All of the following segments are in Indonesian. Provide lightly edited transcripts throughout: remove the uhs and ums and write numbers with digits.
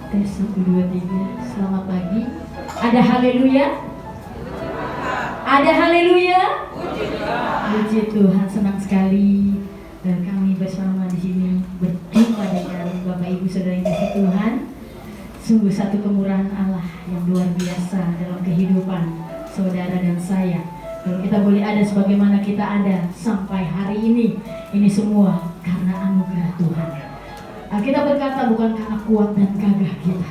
Tes 1, 2, 3. Selamat pagi. Ada haleluya? Ada haleluya? Puji Tuhan, senang sekali kami bersama di sini berjumpa dengan Bapak Ibu Saudara yang kasih Tuhan. Sungguh satu kemurahan Allah yang luar biasa dalam kehidupan saudara dan saya. Kalau kita boleh ada sebagaimana kita ada sampai hari ini semua karena anugerah Tuhan. Kita berkata bukan karena kuat dan gagah kita,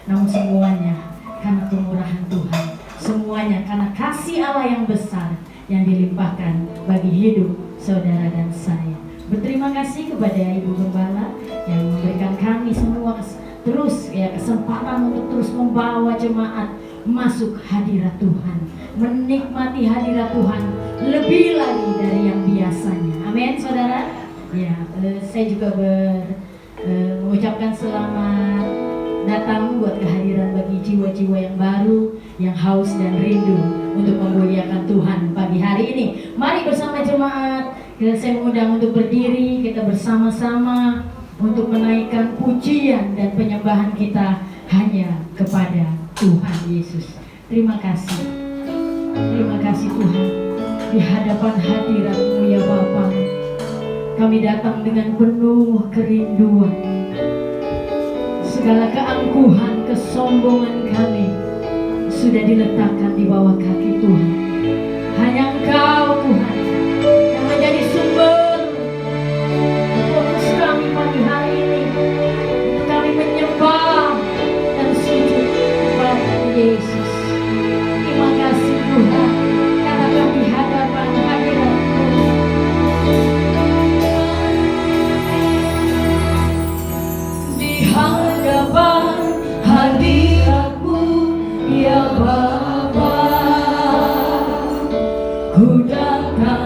namun semuanya karena kemurahan Tuhan. Semuanya karena kasih Allah yang besar yang dilimpahkan bagi hidup saudara dan saya. Berterima kasih kepada Ibu Gembala yang memberikan kami semua terus kesempatan untuk terus membawa jemaat masuk hadirat Tuhan, menikmati hadirat Tuhan lebih lagi dari yang biasanya. Amin, saudara. Ya, saya juga mengucapkan selamat datang buat kehadiran bagi jiwa-jiwa yang baru, yang haus dan rindu untuk memuliakan Tuhan pagi hari ini. Mari bersama jemaat, saya mengundang untuk berdiri, kita bersama-sama untuk menaikkan pujian dan penyembahan kita hanya kepada Tuhan Yesus. Terima kasih Tuhan, di hadapan hadirat-Mu ya Bapa. Kami datang dengan penuh kerinduan. Segala keangkuhan, kesombongan kami sudah diletakkan di bawah kaki Tuhan. Hanya Engkau Tuhan yang menjadi sumber fokus kami pagi hari ini. Kami menyembah dan sujud kepada Yesus. Terima kasih Tuhan, karena kami hadapan hadirat-Mu. Hadapan hadirat-Mu ya Bapa, ku datang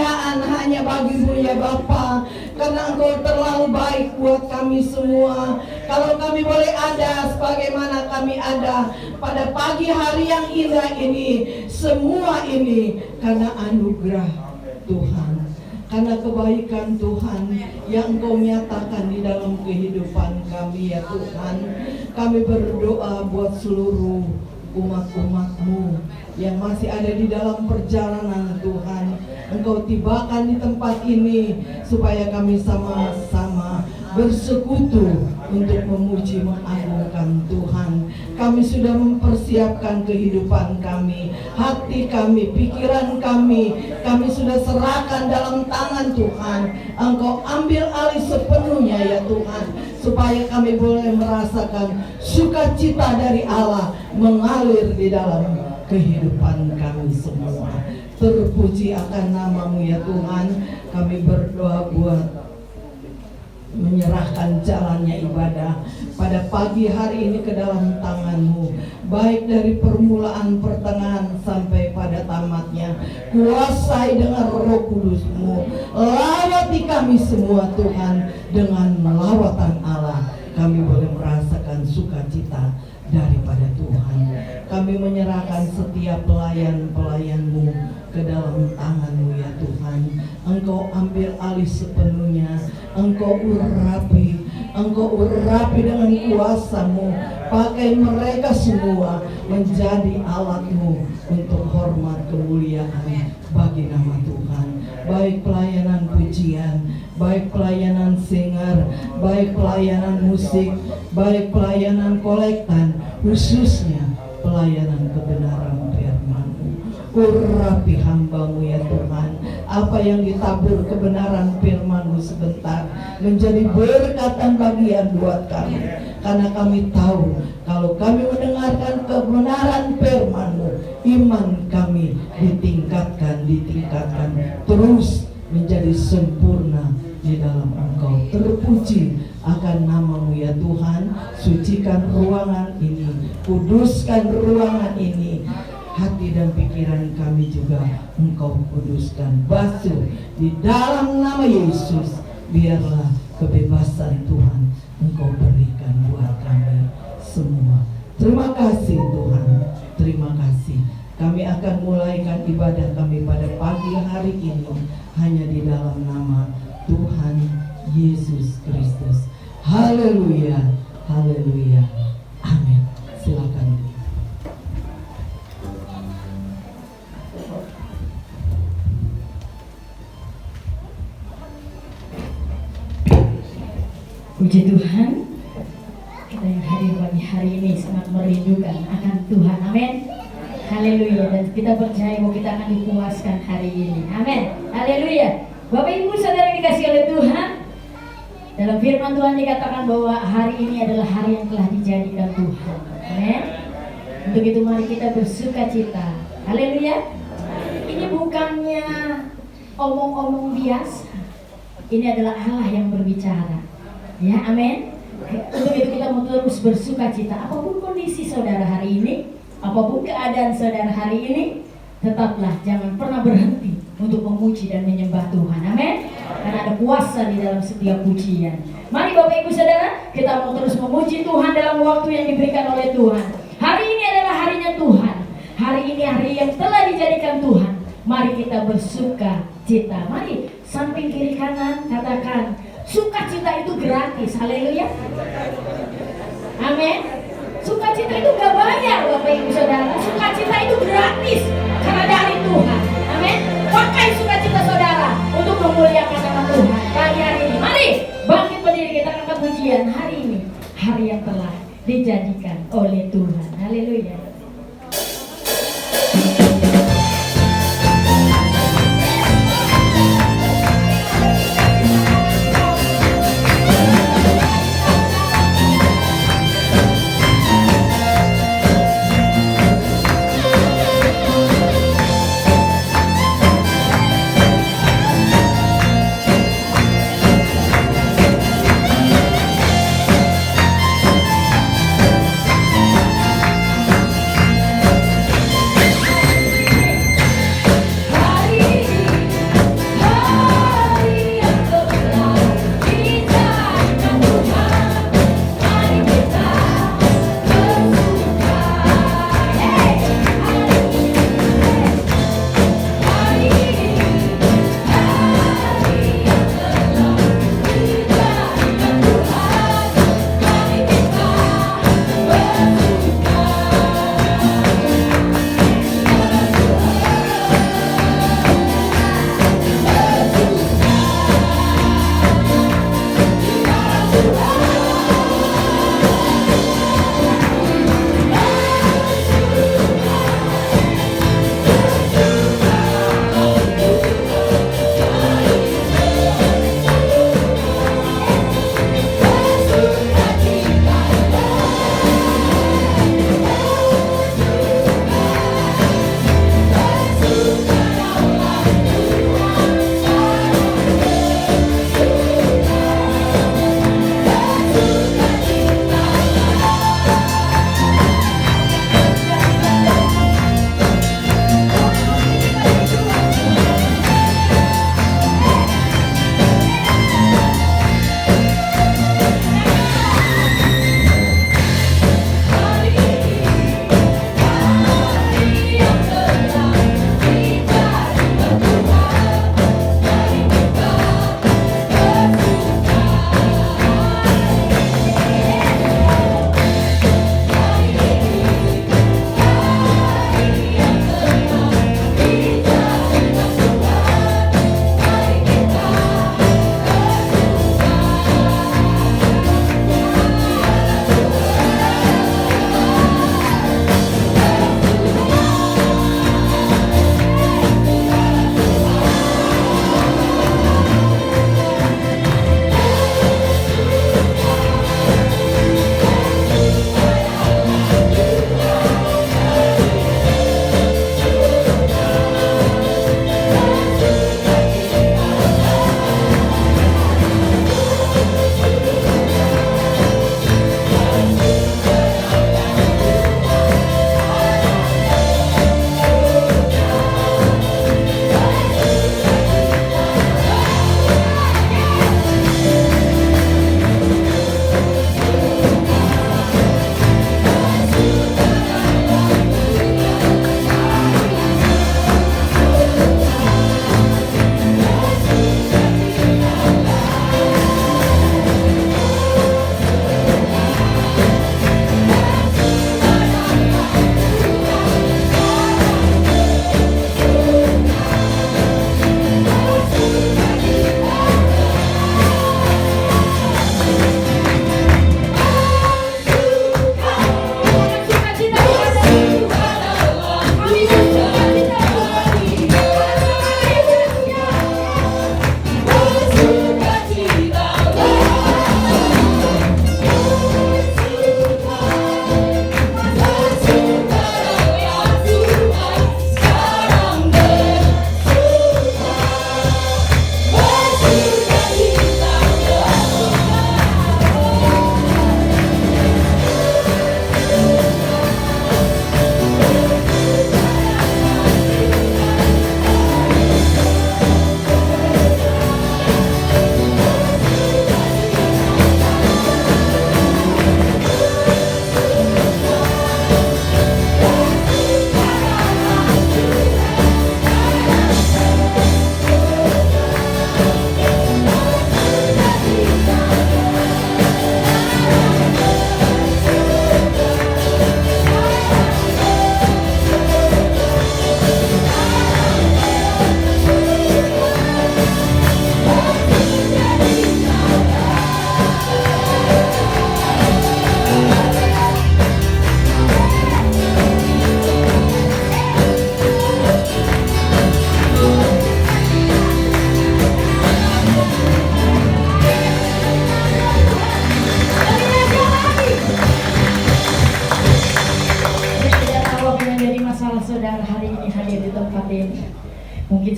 kemuliaan hanya bagi-Mu ya Bapa, karena Engkau terlalu baik buat kami semua. Kalau kami boleh ada sebagaimana kami ada pada pagi hari yang indah ini, semua ini karena anugerah Tuhan, karena kebaikan Tuhan yang Engkau nyatakan di dalam kehidupan kami ya Tuhan. Kami berdoa buat seluruh umat-umat-Mu yang masih ada di dalam perjalanan Tuhan. Engkau tibakan di tempat ini supaya kami sama-sama bersekutu untuk memuji mengagungkan Tuhan. Kami sudah mempersiapkan kehidupan kami, hati kami, pikiran kami sudah serahkan dalam tangan Tuhan. Engkau ambil alih sepenuhnya ya Tuhan, supaya kami boleh merasakan sukacita dari Allah mengalir di dalam kehidupan kami semua. Terpuji akan nama-Mu ya Tuhan. Kami berdoa buat menyerahkan jalannya ibadah pada pagi hari ini ke dalam tangan-Mu, baik dari permulaan, pertengahan sampai pada tamatnya. Kuasai dengan Roh Kudus-Mu, lawati kami semua Tuhan. Dengan lawatan Allah kami boleh merasakan sukacita daripada Tuhan. Kami menyerahkan setiap pelayan-pelayan-Mu ke dalam tangan-Mu ya Tuhan. Engkau ambil alih sepenuhnya, Engkau urapi dengan kuasa-Mu. Pakai mereka semua menjadi alat-Mu untuk hormat kemuliaan bagi nama Tuhan. Baik pelayanan pujian, baik pelayanan singer, baik pelayanan musik, baik pelayanan kolektan, khususnya pelayanan kebenaran firman-Mu. Urapi hamba-Mu ya Tuhan. Apa yang ditabur kebenaran firman-Mu sebentar menjadi berkat dan bagian buat kami. Karena kami tahu kalau kami mendengarkan kebenaran firman-Mu, iman kami ditingkatkan terus menjadi sempurna di dalam Engkau. Terpuji akan nama-Mu ya Tuhan. Sucikan ruangan ini, kuduskan ruangan ini. Hati dan pikiran kami juga Engkau kuduskan. Basuh di dalam nama Yesus. Biarlah kebebasan Tuhan Engkau berikan buat kami semua. Terima kasih Tuhan, terima kasih. Kami akan mulaikan ibadah kami pada pagi hari ini hanya di dalam nama Tuhan Yesus Kristus. Haleluya, haleluya, amin. Silakan. Puji Tuhan, kita yang hadir pagi hari ini sangat merindukan akan Tuhan, amin. Haleluya. Dan kita percaya bahwa kita akan dipuaskan hari ini, amin. Haleluya. Bapak Ibu Saudara yang dikasihi oleh Tuhan, dalam firman Tuhan dikatakan bahwa hari ini adalah hari yang telah dijadikan Tuhan, amin. Untuk itu mari kita bersuka cita, haleluya. Ini bukannya omong-omong biasa, ini adalah Allah yang berbicara. Ya, amin. Untuk itu kita mau terus bersuka cita. Apapun kondisi saudara hari ini, apapun keadaan saudara hari ini, tetaplah jangan pernah berhenti untuk memuji dan menyembah Tuhan, amin. Karena ada kuasa di dalam setiap pujian. Mari Bapak Ibu Saudara, kita mau terus memuji Tuhan dalam waktu yang diberikan oleh Tuhan. Hari ini adalah harinya Tuhan. Hari ini hari yang telah dijadikan Tuhan. Mari kita bersuka cita. Mari samping kiri kanan katakan, sukacita itu gratis, haleluya, amin. Sukacita itu gak bayar Bapak Ibu Saudara, sukacita itu gratis karena dari Tuhan, amin. Pakai sukacita saudara untuk memuliakan nama Tuhan pagi hari ini. Mari bangkit berdiri, kita angkat pujian hari ini, hari yang telah dijadikan oleh Tuhan, haleluya.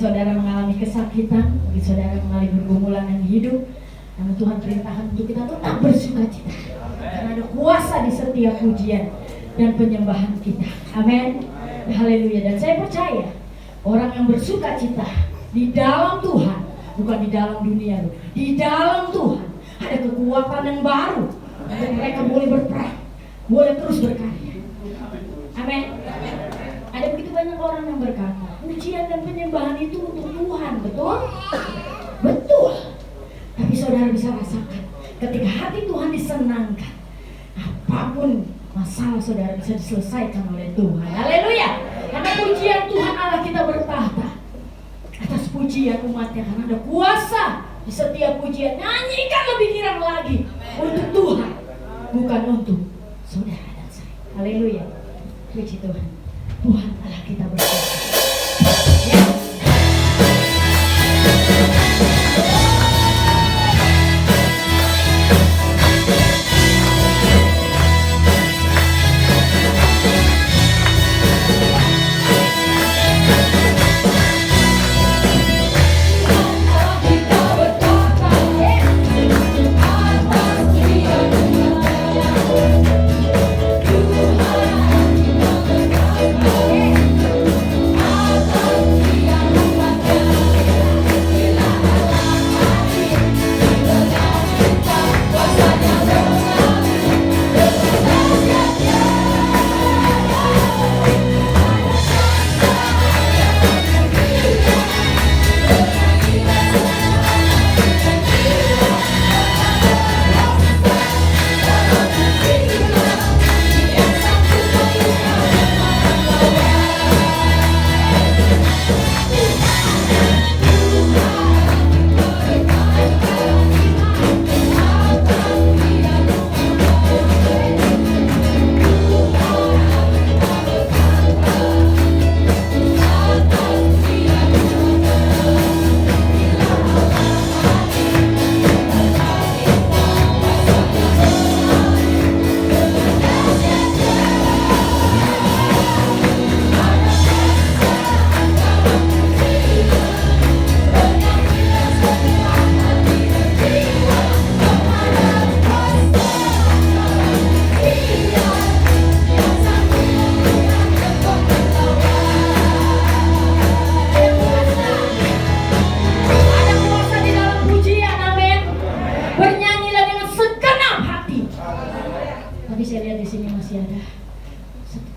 saudara mengalami kesakitan, mungkin saudara mengalami pergumulan yang hidup, namun Tuhan perintahkan untuk kita tetap bersuka cita. Karena ada kuasa di setiap pujian dan penyembahan kita. Amin. Haleluya. Dan saya percaya orang yang bersuka cita di dalam Tuhan, bukan di dalam dunia, di dalam Tuhan ada kekuatan yang baru untuk mereka boleh berperang, boleh terus berkarya. Amin. Ada begitu banyak orang yang berkata pujian dan penyembahan itu untuk Tuhan, betul? Betul. Tapi saudara bisa rasakan ketika hati Tuhan disenangkan, apapun masalah saudara bisa diselesaikan oleh Tuhan. Haleluya. Karena pujian Tuhan Allah kita bertahta atas pujian umatnya, karena ada kuasa di setiap pujian. Nyanyikan lebih girang lagi untuk Tuhan, bukan untuk saudara dan saya. Haleluya. Puji Tuhan. Tuhan Allah kita berkuasa. Ya.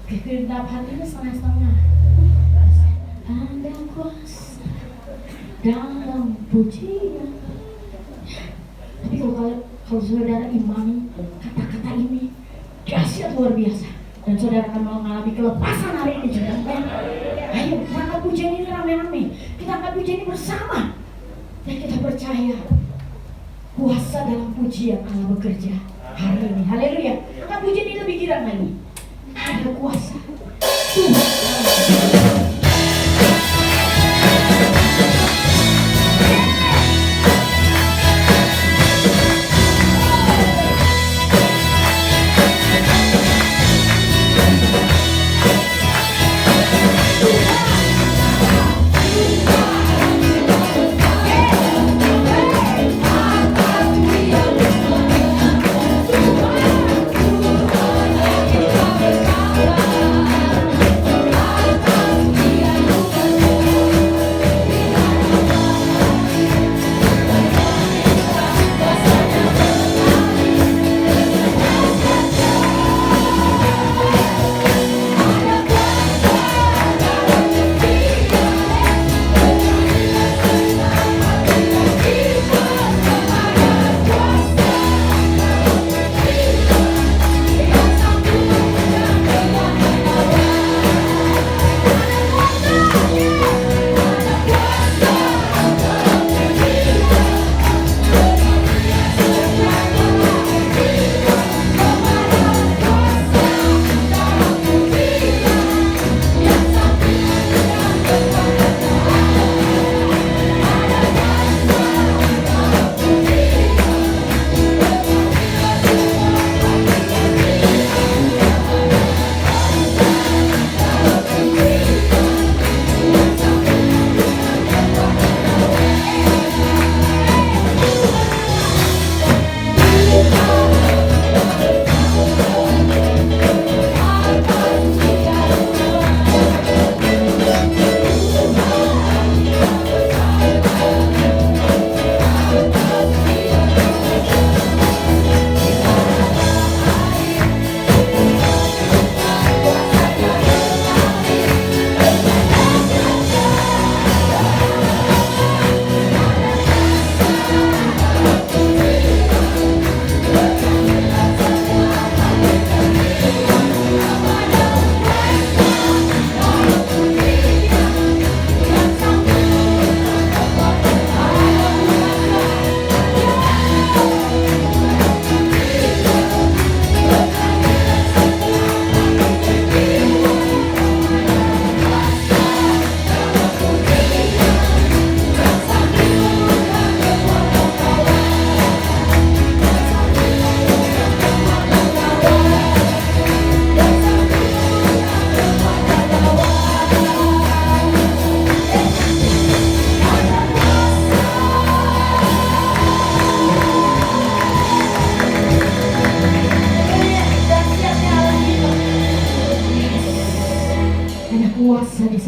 Kegenap hatinya setengah-setengah. Ada kuasa dalam pujian. Tapi kalau saudara imani kata-kata ini dahsyat luar biasa, dan saudara akan mengalami kelepasan hari ini juga. Ayo kita angkat pujian ini rame-rame, kita angkat pujian ini bersama, dan kita percaya kuasa dalam pujian Allah bekerja hari ini. Haleluya. Angkat pujian ini lebih girang lagi. Ada kuasa Tuhan.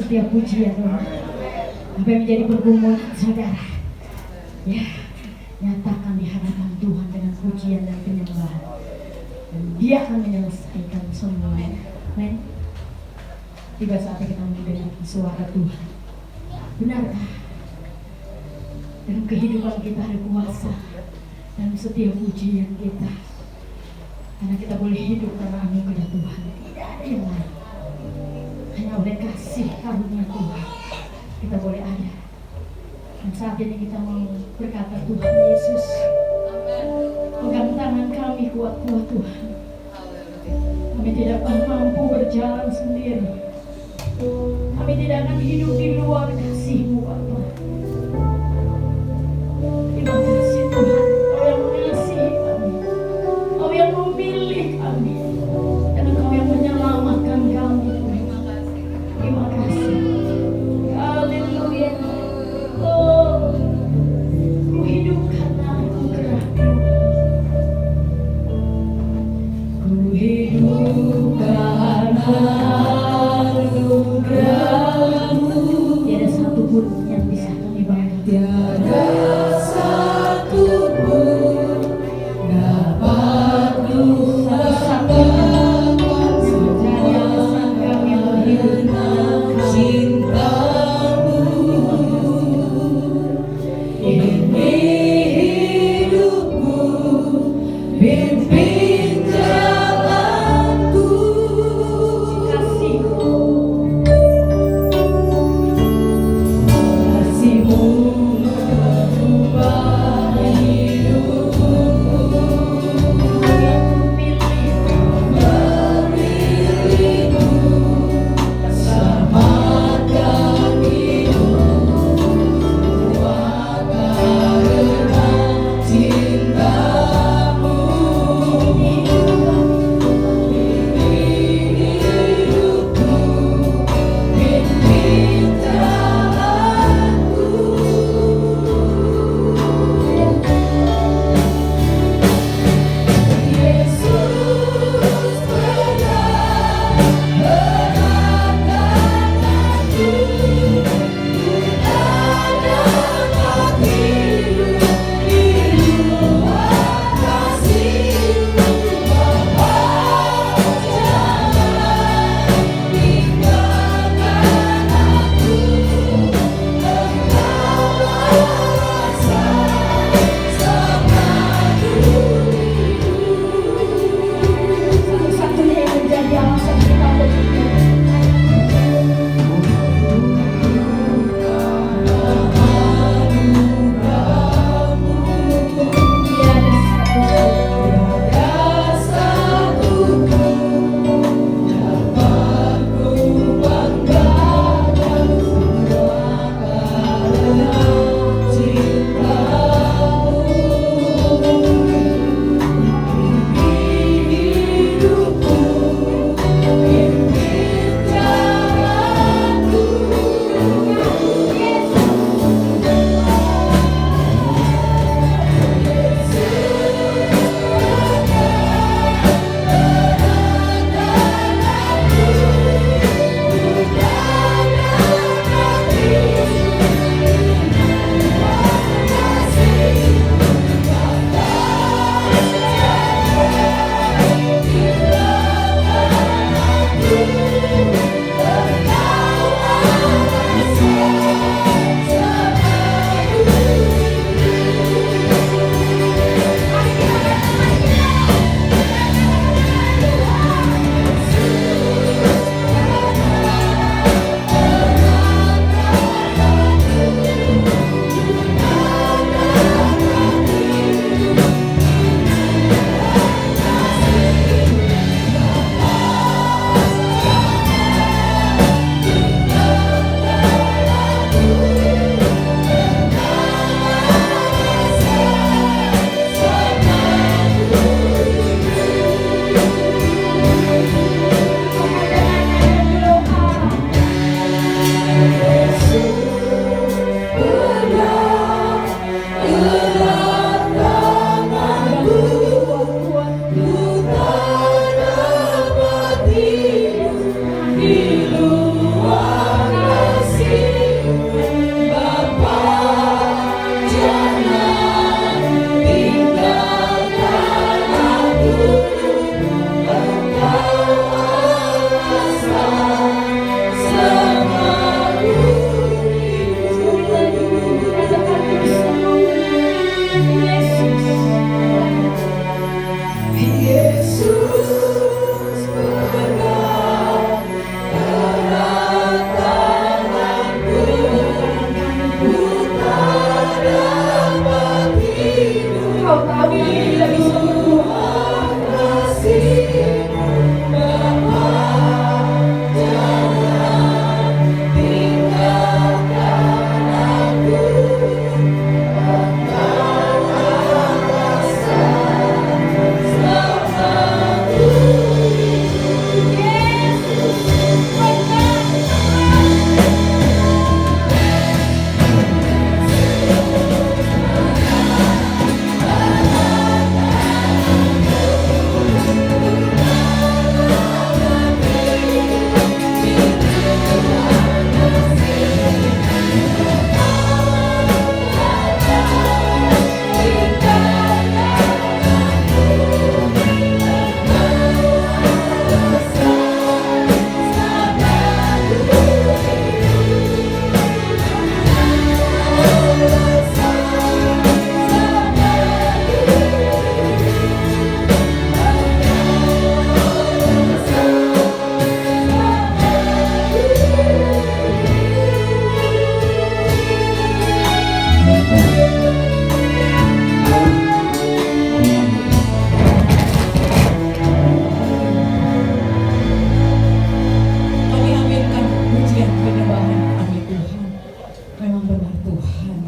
setiap pujian Tuhan. Apa yang menjadi pergumulan saudara, ya nyatakan di hadapan Tuhan dengan pujian dan penyembahan, dan Dia akan menyelesaikan semuanya. Amin. Tiba saatnya kita mendengar suara Tuhan. Benarkah dalam kehidupan kita ada kuasa dalam setiap pujian kita? Karena kita boleh hidup karena anugerah Tuhan. Tidak ada yang lain. Hanya oleh kasih karunia Tuhan kita boleh ada. Dan saat ini kita mau berkata, Tuhan Yesus, pegang tangan kami kuat-kuat Tuhan. Kami tidak akan mampu berjalan sendiri. Kami tidak akan hidup di luar kasih-Mu Bapa. Terima kasih Tuhan, Kau yang mengasihi kami, Kau yang memilih kami, dan Kau yang menyelamatkan kami. Terima kasih. Haleluya. Oh, ku hidup karena anugerah-Mu. Ku hidup karena anugerah-Mu. Tiada satupun yang bisa kami banggakan. Tiada satupun dapat menyusahkan menjadi alasan kami untuk hidup dalam cinta-Mu. Ini hidupku, pimpin jalanku. Kasih-Mu, kasih-Mu kami tidak bisa Tuhan kasih-Mu Bapa, jangan tinggalkan aku. Kami aminkan pujian penyembahan kami Tuhan. Memang benar Tuhan,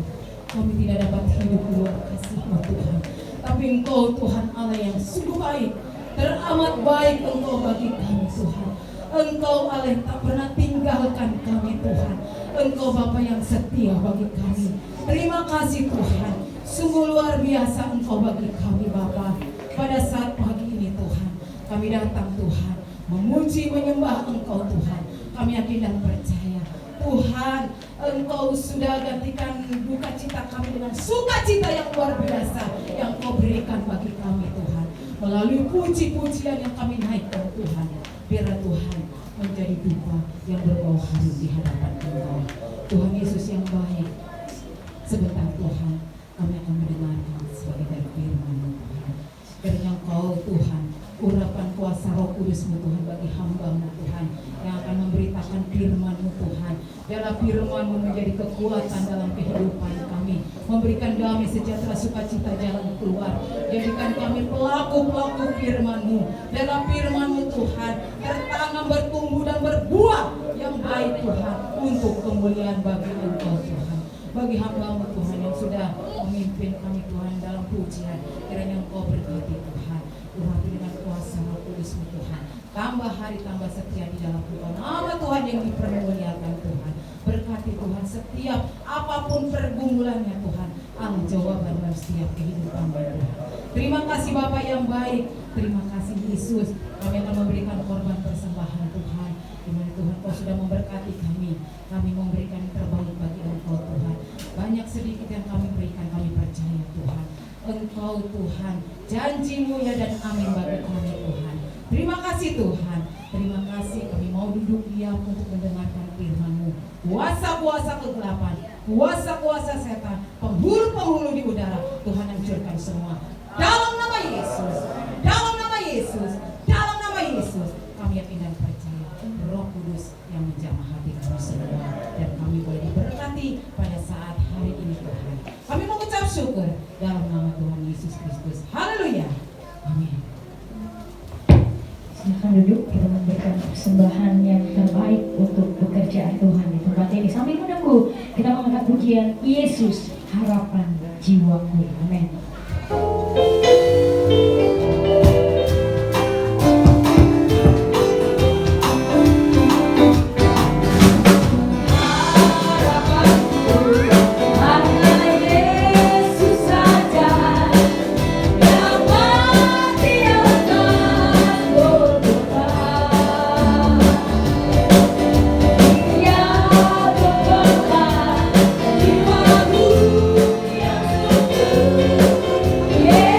kami tidak dapat hidup luar kasih-Mu Tuhan. Tapi Engkau Tuhan Allah yang sungguh baik, teramat baik Engkau bagi kami Tuhan. Engkau Allah yang tak pernah tinggalkan kami Tuhan. Engkau Bapa yang setia bagi kami. Terima kasih Tuhan, sungguh luar biasa Engkau bagi kami Bapa. Pada saat pagi ini Tuhan, kami datang Tuhan, memuji menyembah Engkau Tuhan. Kami yakin dan percaya Tuhan, Engkau sudah gantikan duka cita kami dengan sukacita yang luar biasa yang Engkau berikan bagi kami Tuhan. Melalui puji-pujian yang kami naikkan Tuhan, biarlah Tuhan menjadi duka yang berbau harum di hadapan Engkau. Tuhan Yesus yang baik, sebentar Tuhan kami akan mendengarkan sebagai dari firman-Mu Tuhan. Kiranya Engkau Tuhan urapan kuasa Roh Kudus-Mu Tuhan bagi hamba-Mu Tuhan yang akan memberitakan firman-Mu Tuhan. Biarlah firman-Mu menjadi kekuatan dalam kehidupan kami, memberikan damai sejahtera sukacita jalan keluar. Jadikan kami pelaku-pelaku firman-Mu. Biarlah firman-Mu Tuhan tertanam, bertumbuh dan berbuah yang baik Tuhan untuk kemuliaan bagi Engkau Tuhan. Bagi hamba-Mu Tuhan yang sudah memimpin kami Tuhan dalam pujian, kiranya Engkau berkati Tuhan. Urapi dengan kuasa Roh Kudus-Mu Tuhan. Tambah hari, tambah setia di dalam Tuhan. Nama Tuhan yang dipermuliakan Tuhan. Berkati Tuhan setiap apapun pergumulannya Tuhan. Allah jawaban dalam setiap kehidupan Tuhan. Terima kasih Bapa yang baik. Terima kasih Yesus. Kami akan memberikan korban persembahan Tuhan. Dimana Tuhan Kau sudah memberkati kami. Kami memberikan yang terbaik bagi Engkau Tuhan. Banyak sedikit yang kami berikan, kami percaya Tuhan. Engkau Tuhan, janji-Mu ya dan amin bagi kami Tuhan. Terima kasih Tuhan. Terima kasih kami mau duduk diam untuk mendengarkan firman-Mu. Kuasa-kuasa kegelapan, kuasa-kuasa setan, penghulu-penghulu di udara, Tuhan hancurkan semua. Dalam nama Yesus, dalam nama Yesus, dalam nama Yesus, kami yakin dan percaya Roh Kudus yang menjamah hati kami semua, dan kami boleh diberkati pada saat hari ini Tuhan. Kami mengucap syukur dalam nama Tuhan Yesus Kristus. Haleluya. Amin. Silakan duduk, kita memberikan persembahan yang terbaik untuk pekerjaan Tuhan di tempat ini. Sambil menunggu, kita mengangkat pujian Yesus harapan jiwaku. Amin. Yeah.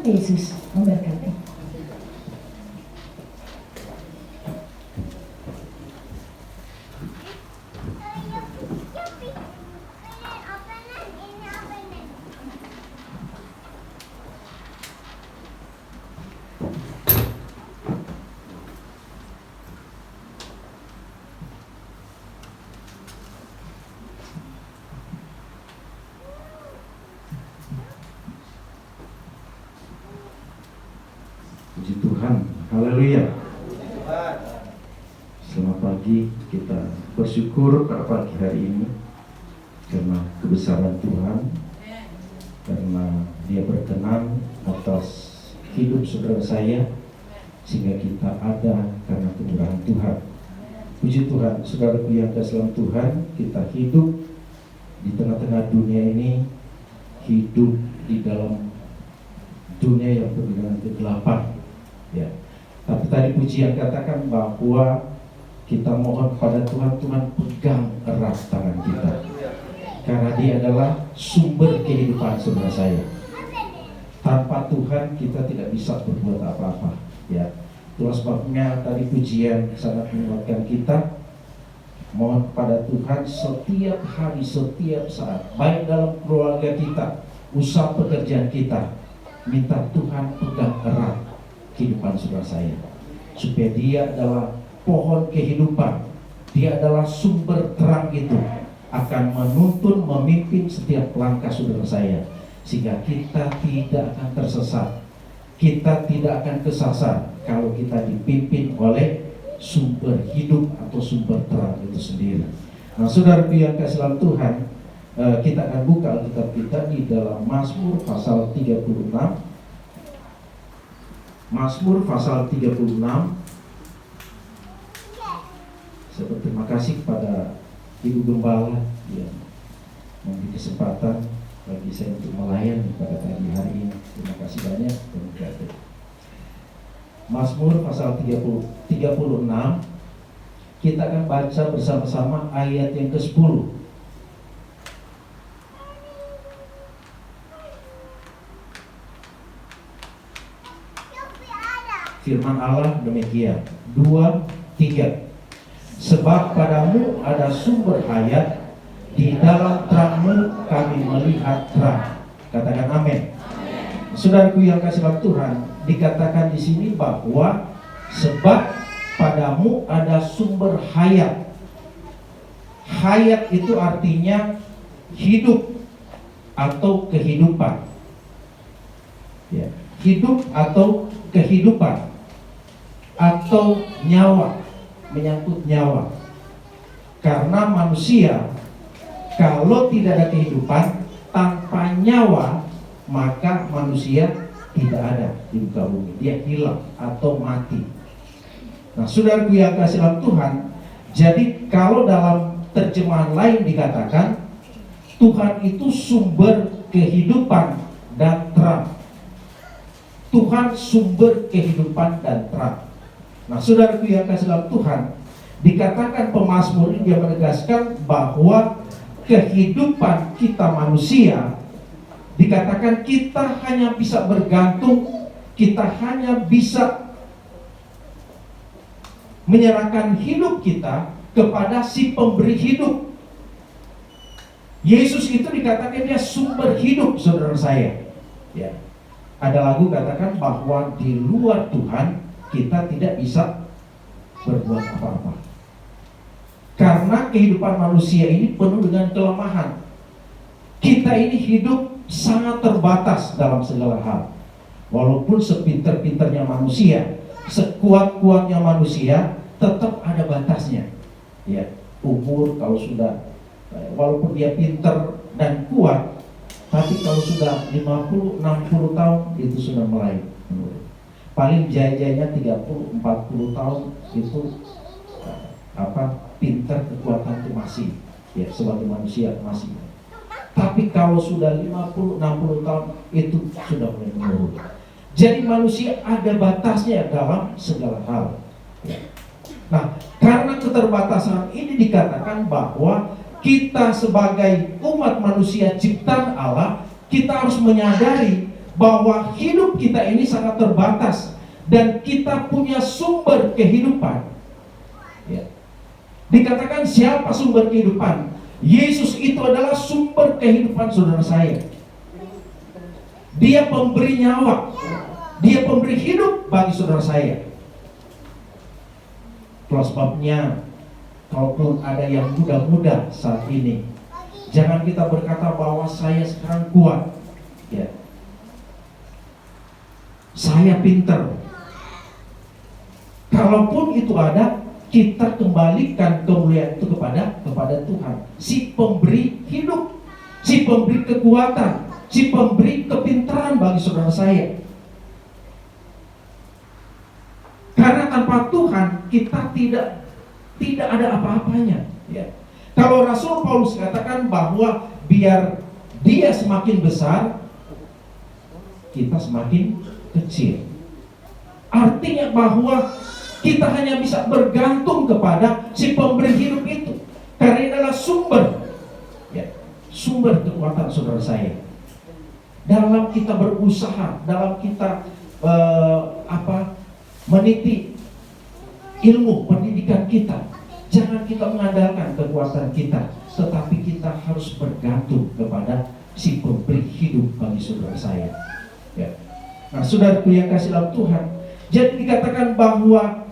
Tuhan Yesus memberkati. Puji Tuhan, haleluya. Selamat pagi, kita bersyukur pada pagi hari ini karena kebesaran Tuhan, karena Dia berkenan atas hidup saudara saya, sehingga kita ada karena kemurahan Tuhan. Puji Tuhan, saudaraku yang kasih dalam Tuhan, kita hidup di tengah-tengah dunia ini, hidup di dalam dunia yang penuh dengan kegelapan. Ya, tapi tadi pujian katakan bahwa kita mohon pada Tuhan, Tuhan pegang erat tangan kita, karena Dia adalah sumber kehidupan saudara saya. Tanpa Tuhan kita tidak bisa berbuat apa-apa. Ya, itulah sebabnya tadi pujian sangat menguatkan kita. Mohon pada Tuhan setiap hari, setiap saat, baik dalam keluarga kita, usaha pekerjaan kita, minta Tuhan pegang erat kehidupan saudara saya, supaya Dia adalah pohon kehidupan, Dia adalah sumber terang itu, akan menuntun, memimpin setiap langkah saudara saya, sehingga kita tidak akan tersesat, kita tidak akan kesasar kalau kita dipimpin oleh sumber hidup atau sumber terang itu sendiri. Nah, saudara yang kasih dalam Tuhan, kita akan buka Alkitab kita di dalam Mazmur pasal 36. Mazmur pasal 36. Saya berterima kasih kepada Ibu Gembala yang memberi kesempatan bagi saya untuk melayani pada pagi hari ini. Terima kasih banyak. Mazmur pasal 36. Kita akan baca bersama-sama ayat yang ke-10. Firman Allah demikian, 2, 3. Sebab padamu ada sumber hayat, di dalam terangmu kami melihat terang. Katakan amin. Saudaraku yang kasih dalam Tuhan, dikatakan di sini bahwa sebab padamu ada sumber hayat. Hayat itu artinya hidup atau kehidupan. Ya, hidup atau kehidupan atau nyawa, menyangkut nyawa. Karena manusia kalau tidak ada kehidupan, tanpa nyawa, maka manusia tidak ada di muka bumi, dia hilang atau mati. Nah, saudaraku yang kasih dalam Tuhan, jadi kalau dalam terjemahan lain dikatakan Tuhan itu sumber kehidupan dan terang. Tuhan sumber kehidupan dan terang. Nah, saudaraku yang kasih dalam Tuhan, dikatakan pemazmur ini, dia menegaskan bahwa kehidupan kita manusia, dikatakan kita hanya bisa bergantung, kita hanya bisa menyerahkan hidup kita kepada si pemberi hidup. Yesus itu dikatakan dia sumber hidup, saudara saya. Ya. Ada lagu katakan bahwa di luar Tuhan kita tidak bisa berbuat apa-apa. Karena kehidupan manusia ini penuh dengan kelemahan. Kita ini hidup sangat terbatas dalam segala hal. Walaupun sepinter-pinternya manusia, sekuat-kuatnya manusia, tetap ada batasnya. Ya, umur kalau sudah, walaupun dia pinter dan kuat, tapi kalau sudah 50-60 tahun itu sudah mulai menurun. Paling jaya-jayanya 30-40 tahun itu pinter, kekuatan itu masih, ya, sebagai manusia masih. Tapi kalau sudah 50-60 tahun itu sudah mulai menurun. Jadi manusia ada batasnya dalam segala hal. Nah, karena keterbatasan ini dikatakan bahwa kita sebagai umat manusia ciptaan Allah, kita harus menyadari bahwa hidup kita ini sangat terbatas dan kita punya sumber kehidupan. Ya. Dikatakan siapa sumber kehidupan? Yesus itu adalah sumber kehidupan saudara saya. Dia pemberi nyawa, Dia pemberi hidup bagi saudara saya. Itulah sebabnya, kalaupun ada yang muda-muda saat ini, jangan kita berkata bahwa saya sekarang kuat, ya, saya pintar. Kalaupun itu ada, kita kembalikan kemuliaan itu kepada Tuhan, si pemberi hidup, si pemberi kekuatan, si pemberi kepintaran bagi saudara saya. Karena tanpa Tuhan kita tidak ada apa-apanya. Ya. Kalau Rasul Paulus katakan bahwa biar dia semakin besar, kita semakin kecil. Artinya bahwa kita hanya bisa bergantung kepada si pemberi hidup itu, karena ini adalah sumber, ya, sumber kekuatan saudara saya. Dalam kita berusaha, dalam kita meniti ilmu pendidikan kita, jangan kita mengandalkan kekuatan kita, tetapi kita harus bergantung kepada si pemberi hidup bagi saudara saya. Ya. Nah, saudaraku yang kasih dalam Tuhan, jadi dikatakan bahwa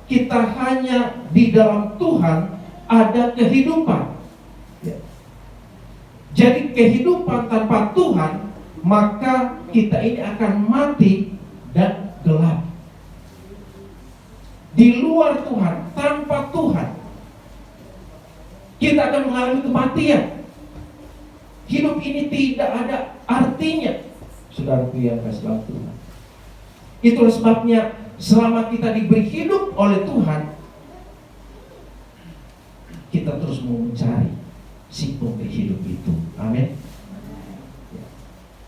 kita hanya di dalam Tuhan ada kehidupan. Ya. Jadi kehidupan tanpa Tuhan, maka kita ini akan mati dan gelap. Di luar Tuhan, tanpa Tuhan, kita akan mengalami kematian. Hidup ini tidak ada artinya, saudaraku yang kasih dalam Tuhan. Itulah sebabnya selama kita diberi hidup oleh Tuhan, kita terus mau mencari si pemberi hidup itu. Amin.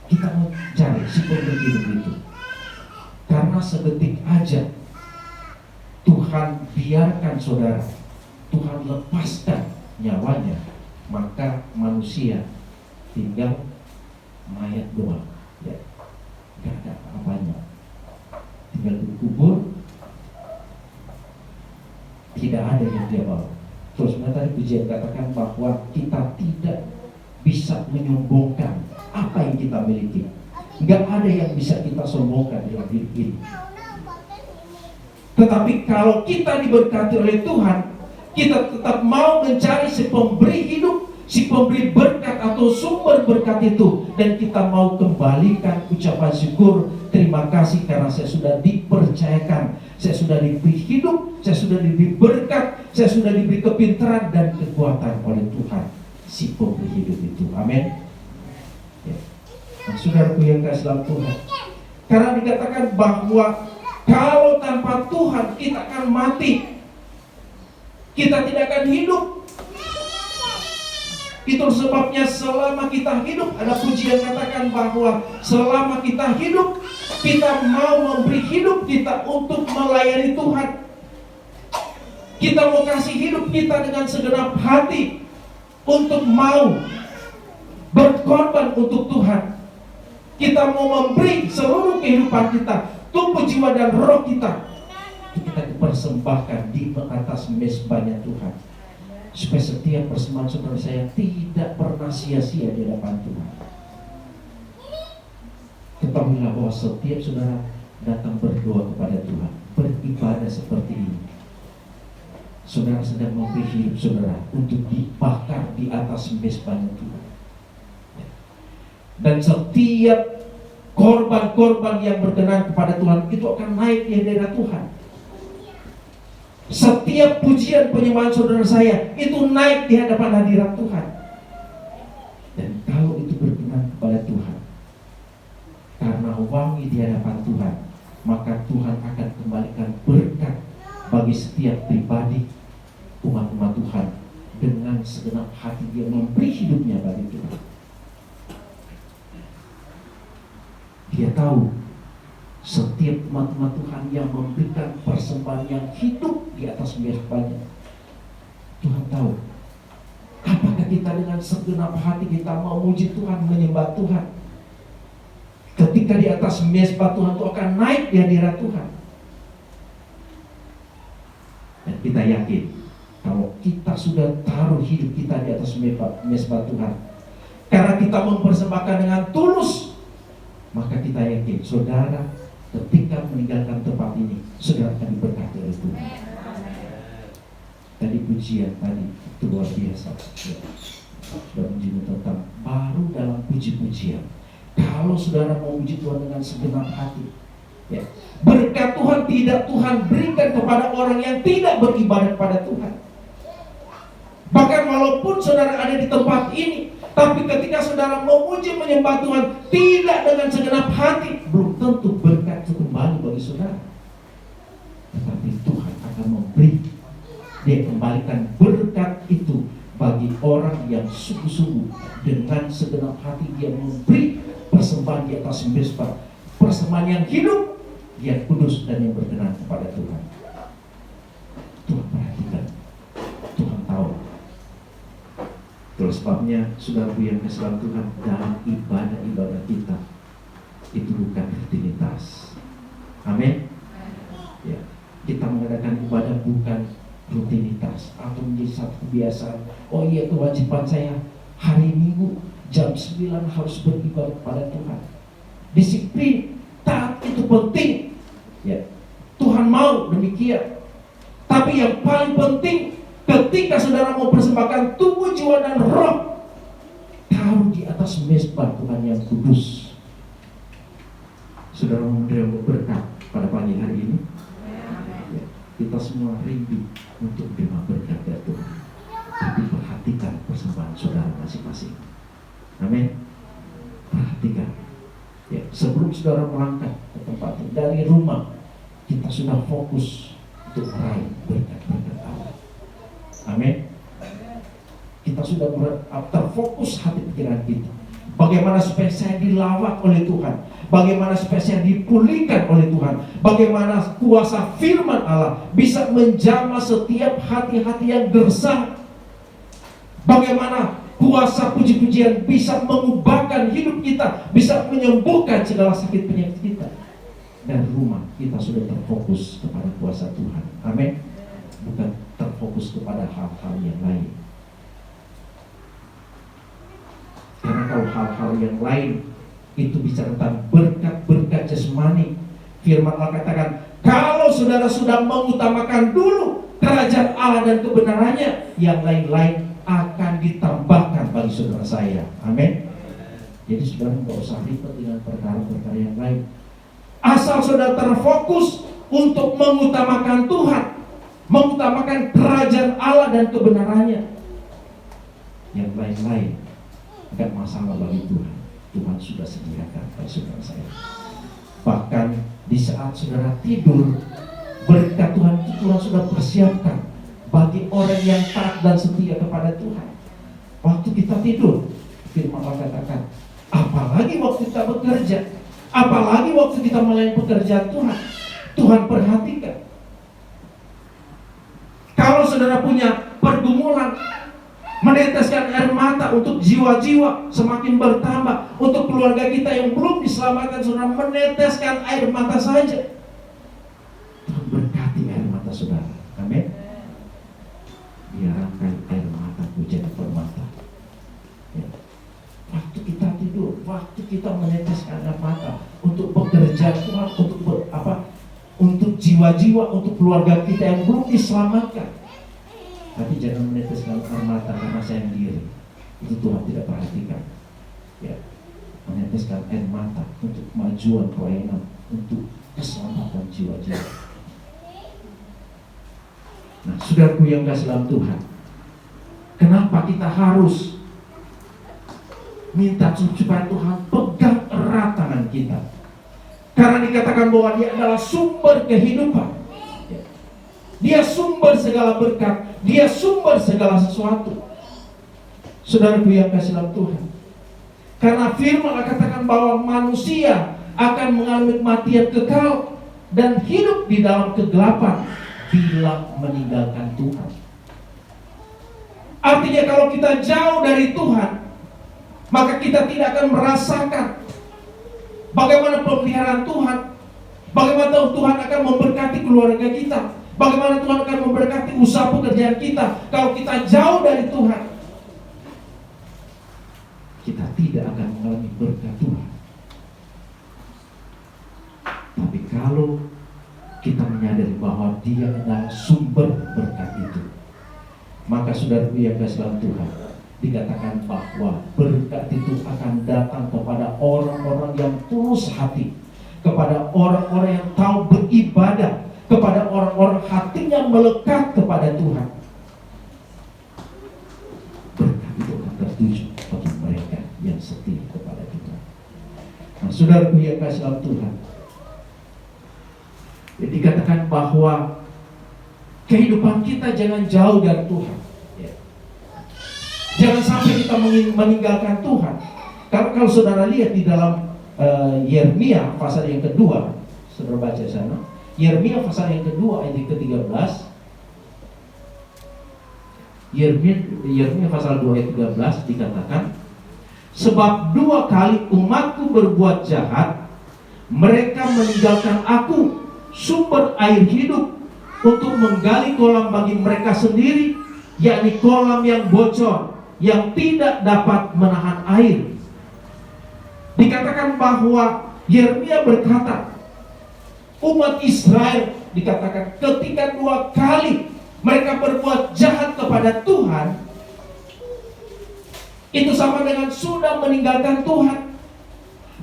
Kita mau cari si pemberi hidup itu, karena sedetik aja Tuhan biarkan saudara, Tuhan lepaskan nyawanya, maka manusia tinggal mayat doang, ya, gak ada apa-apanya, tinggal dikubur, tidak ada yang dia bawa. Terus tadi pujian katakan bahwa kita tidak bisa menyombongkan apa yang kita miliki. Gak ada yang bisa kita sombongkan dalam hidup ini. Tetapi kalau kita diberkati oleh Tuhan, kita tetap mau mencari si pemberi hidup, si pemberi berkat atau sumber berkat itu, dan kita mau kembalikan ucapan syukur, terima kasih karena saya sudah dipercayakan, saya sudah diberi hidup, saya sudah diberi berkat, saya sudah diberi kepintaran dan kekuatan oleh Tuhan, si pemberi hidup itu. Amin. Ya. Nah, saudaraku yang kasih dalam Tuhan, karena dikatakan bahwa kalau tanpa Tuhan kita akan mati, kita tidak akan hidup. Itu sebabnya selama kita hidup, ada pujian katakan bahwa selama kita hidup, kita mau memberi hidup kita untuk melayani Tuhan. Kita mau kasih hidup kita dengan segenap hati, untuk mau berkorban untuk Tuhan. Kita mau memberi seluruh kehidupan kita, tubuh, jiwa, dan roh kita dipersembahkan di atas mezbahnya Tuhan, supaya setiap persembahan saudara saya tidak pernah sia-sia di hadapan Tuhan. Ketahuilah bahwa setiap saudara datang berdoa kepada Tuhan, beribadah seperti ini, saudara sedang memberi hidup saudara untuk dibakar di atas mezbahnya Tuhan. Dan setiap korban-korban yang berkenan kepada Tuhan itu akan naik di hadirat Tuhan. Setiap pujian penyembahan saudara saya itu naik di hadapan hadirat Tuhan. Dan kalau itu berkenan kepada Tuhan, karena wangi di hadapan Tuhan, maka Tuhan akan kembalikan berkat bagi setiap pribadi umat-umat Tuhan dengan segenap hati dia memberi hidupnya bagi Tuhan. Dia tahu setiap umat-umat Tuhan yang memberikan persembahan yang hidup di atas mezbahnya, Tuhan tahu apakah kita dengan segenap hati kita mau memuji Tuhan, menyembah Tuhan. ketika di atas mezbah Tuhan itu akan naik di hadirat Tuhan. Dan kita yakin kalau kita sudah taruh hidup kita di atas mezbah Tuhan, karena kita mempersembahkan dengan tulus, maka kita yakin saudara ketika meninggalkan tempat ini, saudara akan diberkati oleh Tuhan. Tadi pujian tadi itu luar biasa ya. Sudah menyinggung tentang baru dalam puji-pujian. Kalau saudara mau puji Tuhan dengan segenap hati ya, berkat Tuhan tidak Tuhan berikan kepada orang yang tidak beribadah pada Tuhan. Bahkan walaupun saudara ada di tempat ini, tapi ketika saudara memuji menyembah Tuhan tidak dengan segenap hati, belum tentu berkat itu kembali bagi saudara. Tetapi Tuhan akan memberi, Dia kembalikan berkat itu bagi orang yang sungguh-sungguh dengan segenap hati dia memberi persembahan di atas mezbah, persembahan yang hidup, yang kudus dan yang berkenan kepada Tuhan. Tuhan perhatikan, Tuhan tahu. Terus sebabnya saudaraku yang kasih dalam Tuhan, dalam ibadah-ibadah kita itu bukan rutinitas. Amin. Ya, kita mengadakan ibadah bukan rutinitas atau menjadi satu kebiasaan. Oh iya, kewajiban saya hari Minggu jam 9 harus beribadah pada Tuhan. Disiplin, taat itu penting ya. Tuhan mau demikian. Tapi yang paling penting ketika saudara mau persembahkan tubuh, jiwa dan roh, taruh di atas mezbah Tuhan yang kudus. Saudara menerima berkat pada pagi hari ini ya, kita semua rindu untuk menerima berkat dari Tuhan. Tapi perhatikan persembahan saudara masing-masing. Amin. Perhatikan ya, sebelum saudara melangkah ke tempat ini, dari rumah kita sudah fokus untuk meraih berkat-berkat Allah. Amin. Kita sudah terfokus hati pikiran kita. Bagaimana supaya saya dilawat oleh Tuhan, bagaimana supaya saya dipulihkan oleh Tuhan, bagaimana kuasa firman Allah bisa menjamah setiap hati-hati yang gersang, bagaimana kuasa puji-pujian bisa mengubahkan hidup kita, bisa menyembuhkan segala sakit penyakit kita. Dan rumah kita sudah terfokus kepada kuasa Tuhan. Amin. Bukan terfokus kepada hal-hal yang lain. Karena kalau hal-hal yang lain itu bicara tentang berkat-berkat jasmani, firman Allah katakan, kalau saudara sudah mengutamakan dulu kerajaan Allah dan kebenarannya, yang lain-lain akan ditambahkan bagi saudara saya. Amin. Jadi saudara nggak usah ribet dengan perkara-perkara yang lain. Asal saudara terfokus untuk mengutamakan Tuhan, mengutamakan kerajaan Allah dan kebenarannya, yang lain-lain enggak masalah bagi Tuhan. Tuhan sudah sediakan bagi saudara saya. Bahkan di saat saudara tidur, berkat Tuhan itu Tuhan sudah persiapkan bagi orang yang taat dan setia kepada Tuhan. Waktu kita tidur, firman Allah katakan, apalagi waktu kita bekerja, apalagi waktu kita melayani pekerjaan Tuhan, Tuhan perhatikan. Kalau saudara punya pergumulan, meneteskan air mata untuk jiwa-jiwa semakin bertambah, untuk keluarga kita yang belum diselamatkan, saudara meneteskan air mata saja, Tuhan berkati air mata saudara. Amin. Biarkan air mataku jadi permata ya. Waktu kita tidur, waktu kita meneteskan air mata untuk bekerja Tuhan, untuk jiwa-jiwa, untuk keluarga kita yang belum diselamatkan. Tapi jangan meneteskan air mata karena sayang diri. Itu Tuhan tidak perhatikan ya. Meneteskan air mata untuk kemajuan pelayanan, untuk keselamatan jiwa-jiwa. Nah, saudaraku yang kasih dalam Tuhan, kenapa kita harus minta supaya Tuhan pegang erat tangan kita? Karena dikatakan bahwa Dia adalah sumber kehidupan. Dia sumber segala berkat, Dia sumber segala sesuatu. Saudaraku yang kasih dalam Tuhan, karena firman Allah katakan bahwa manusia akan mengalami kematian kekal dan hidup di dalam kegelapan bila meninggalkan Tuhan. Artinya kalau kita jauh dari Tuhan, maka kita tidak akan merasakan bagaimana pemeliharaan Tuhan, bagaimana Tuhan akan memberkati keluarga kita, bagaimana Tuhan akan memberkati usaha pekerjaan kita. Kalau kita jauh dari Tuhan, kita tidak akan mengalami berkat Tuhan. Tapi kalau kita menyadari bahwa Dia adalah sumber berkat itu, maka saudaraku yang kasih dalam Tuhan, dikatakan bahwa berkat itu akan datang kepada orang-orang yang tulus hati, kepada orang-orang yang tahu beribadah, kepada orang-orang hatinya melekat kepada Tuhan. Berkat itu akan tertuju bagi mereka yang setia kepada Tuhan. Nah, saudaraku yang kasih dalam Tuhan, dikatakan bahwa kehidupan kita jangan jauh dari Tuhan. Jangan sampai kita meninggalkan Tuhan. Karena kalau saudara lihat di dalam Yeremia pasal yang kedua, saudara baca sana, Yeremia pasal yang kedua ayat ke-13. Yeremia pasal 2 ayat 13 dikatakan, sebab 2 kali umatku berbuat jahat, mereka meninggalkan aku, sumber air hidup, untuk menggali kolam bagi mereka sendiri, yakni kolam yang bocor, yang tidak dapat menahan air. Dikatakan bahwa Yeremia berkata, umat Israel dikatakan ketika 2 kali mereka berbuat jahat kepada Tuhan, itu sama dengan sudah meninggalkan Tuhan.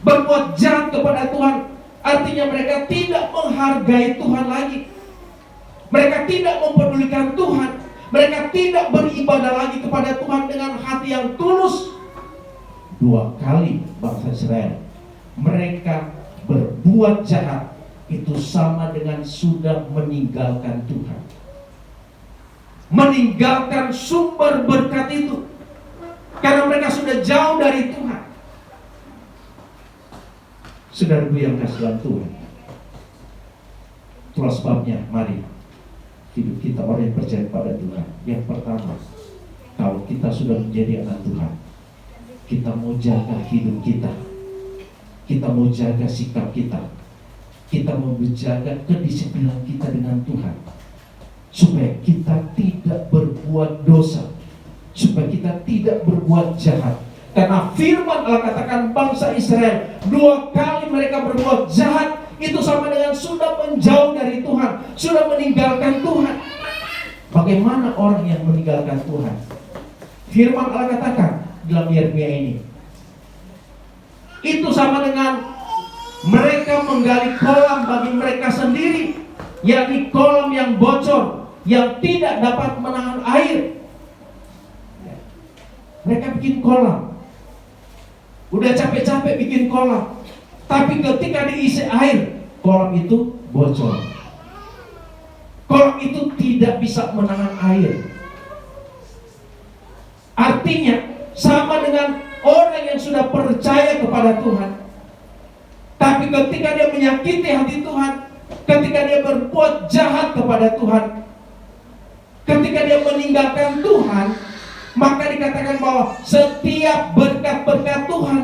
Berbuat jahat kepada Tuhan artinya mereka tidak menghargai Tuhan lagi. Mereka tidak mempedulikan Tuhan. Mereka tidak beribadah lagi kepada Tuhan dengan hati yang tulus. 2 kali bangsa Israel mereka berbuat jahat, itu sama dengan sudah meninggalkan Tuhan, meninggalkan sumber berkat itu, karena mereka sudah jauh dari Tuhan. Saudaraku yang kasih dalam Tuhan, itulah sebabnya mari hidup kita orang yang percaya pada Tuhan. Yang pertama, kalau kita sudah menjadi anak Tuhan, kita mau jaga hidup kita, kita mau jaga sikap kita, kita mau menjaga kedisiplinan kita dengan Tuhan, supaya kita tidak berbuat dosa, supaya kita tidak berbuat jahat. Karena firman Allah katakan bangsa Israel 2 kali mereka berbuat jahat, itu sama dengan sudah menjauh dari Tuhan, sudah meninggalkan Tuhan. Bagaimana orang yang meninggalkan Tuhan? Firman Allah katakan dalam Yeremia ini, itu sama dengan mereka menggali kolam bagi mereka sendiri, yakni kolam yang bocor, yang tidak dapat menahan air. Mereka bikin kolam, udah capek-capek bikin kolam, tapi ketika diisi air, kolam itu bocor. Kolam itu tidak bisa menahan air. Artinya sama dengan orang yang sudah percaya kepada Tuhan, tapi ketika dia menyakiti hati Tuhan, ketika dia berbuat jahat kepada Tuhan, ketika dia meninggalkan Tuhan, maka dikatakan bahwa setiap berkat-berkat Tuhan,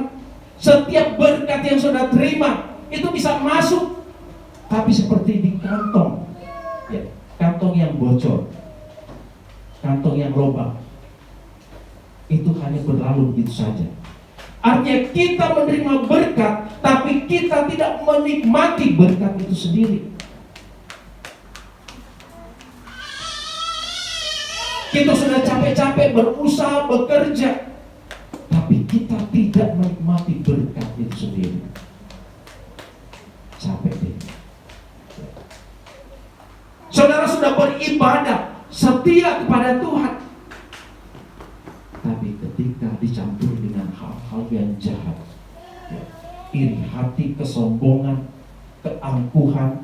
setiap berkat yang sudah terima, itu bisa masuk, tapi seperti di kantong, ya, kantong yang bocor, kantong yang lubang, itu hanya berlalu begitu saja. Artinya kita menerima berkat, tapi kita tidak menikmati berkat itu sendiri. Kita sudah capek-capek berusaha, bekerja, tapi kita tidak menikmati berkat itu sendiri. Capek deh. Saudara sudah beribadah, setia kepada Tuhan, tapi ketika dicampur dengan hal-hal yang jahat, ya, iri hati, kesombongan, keangkuhan,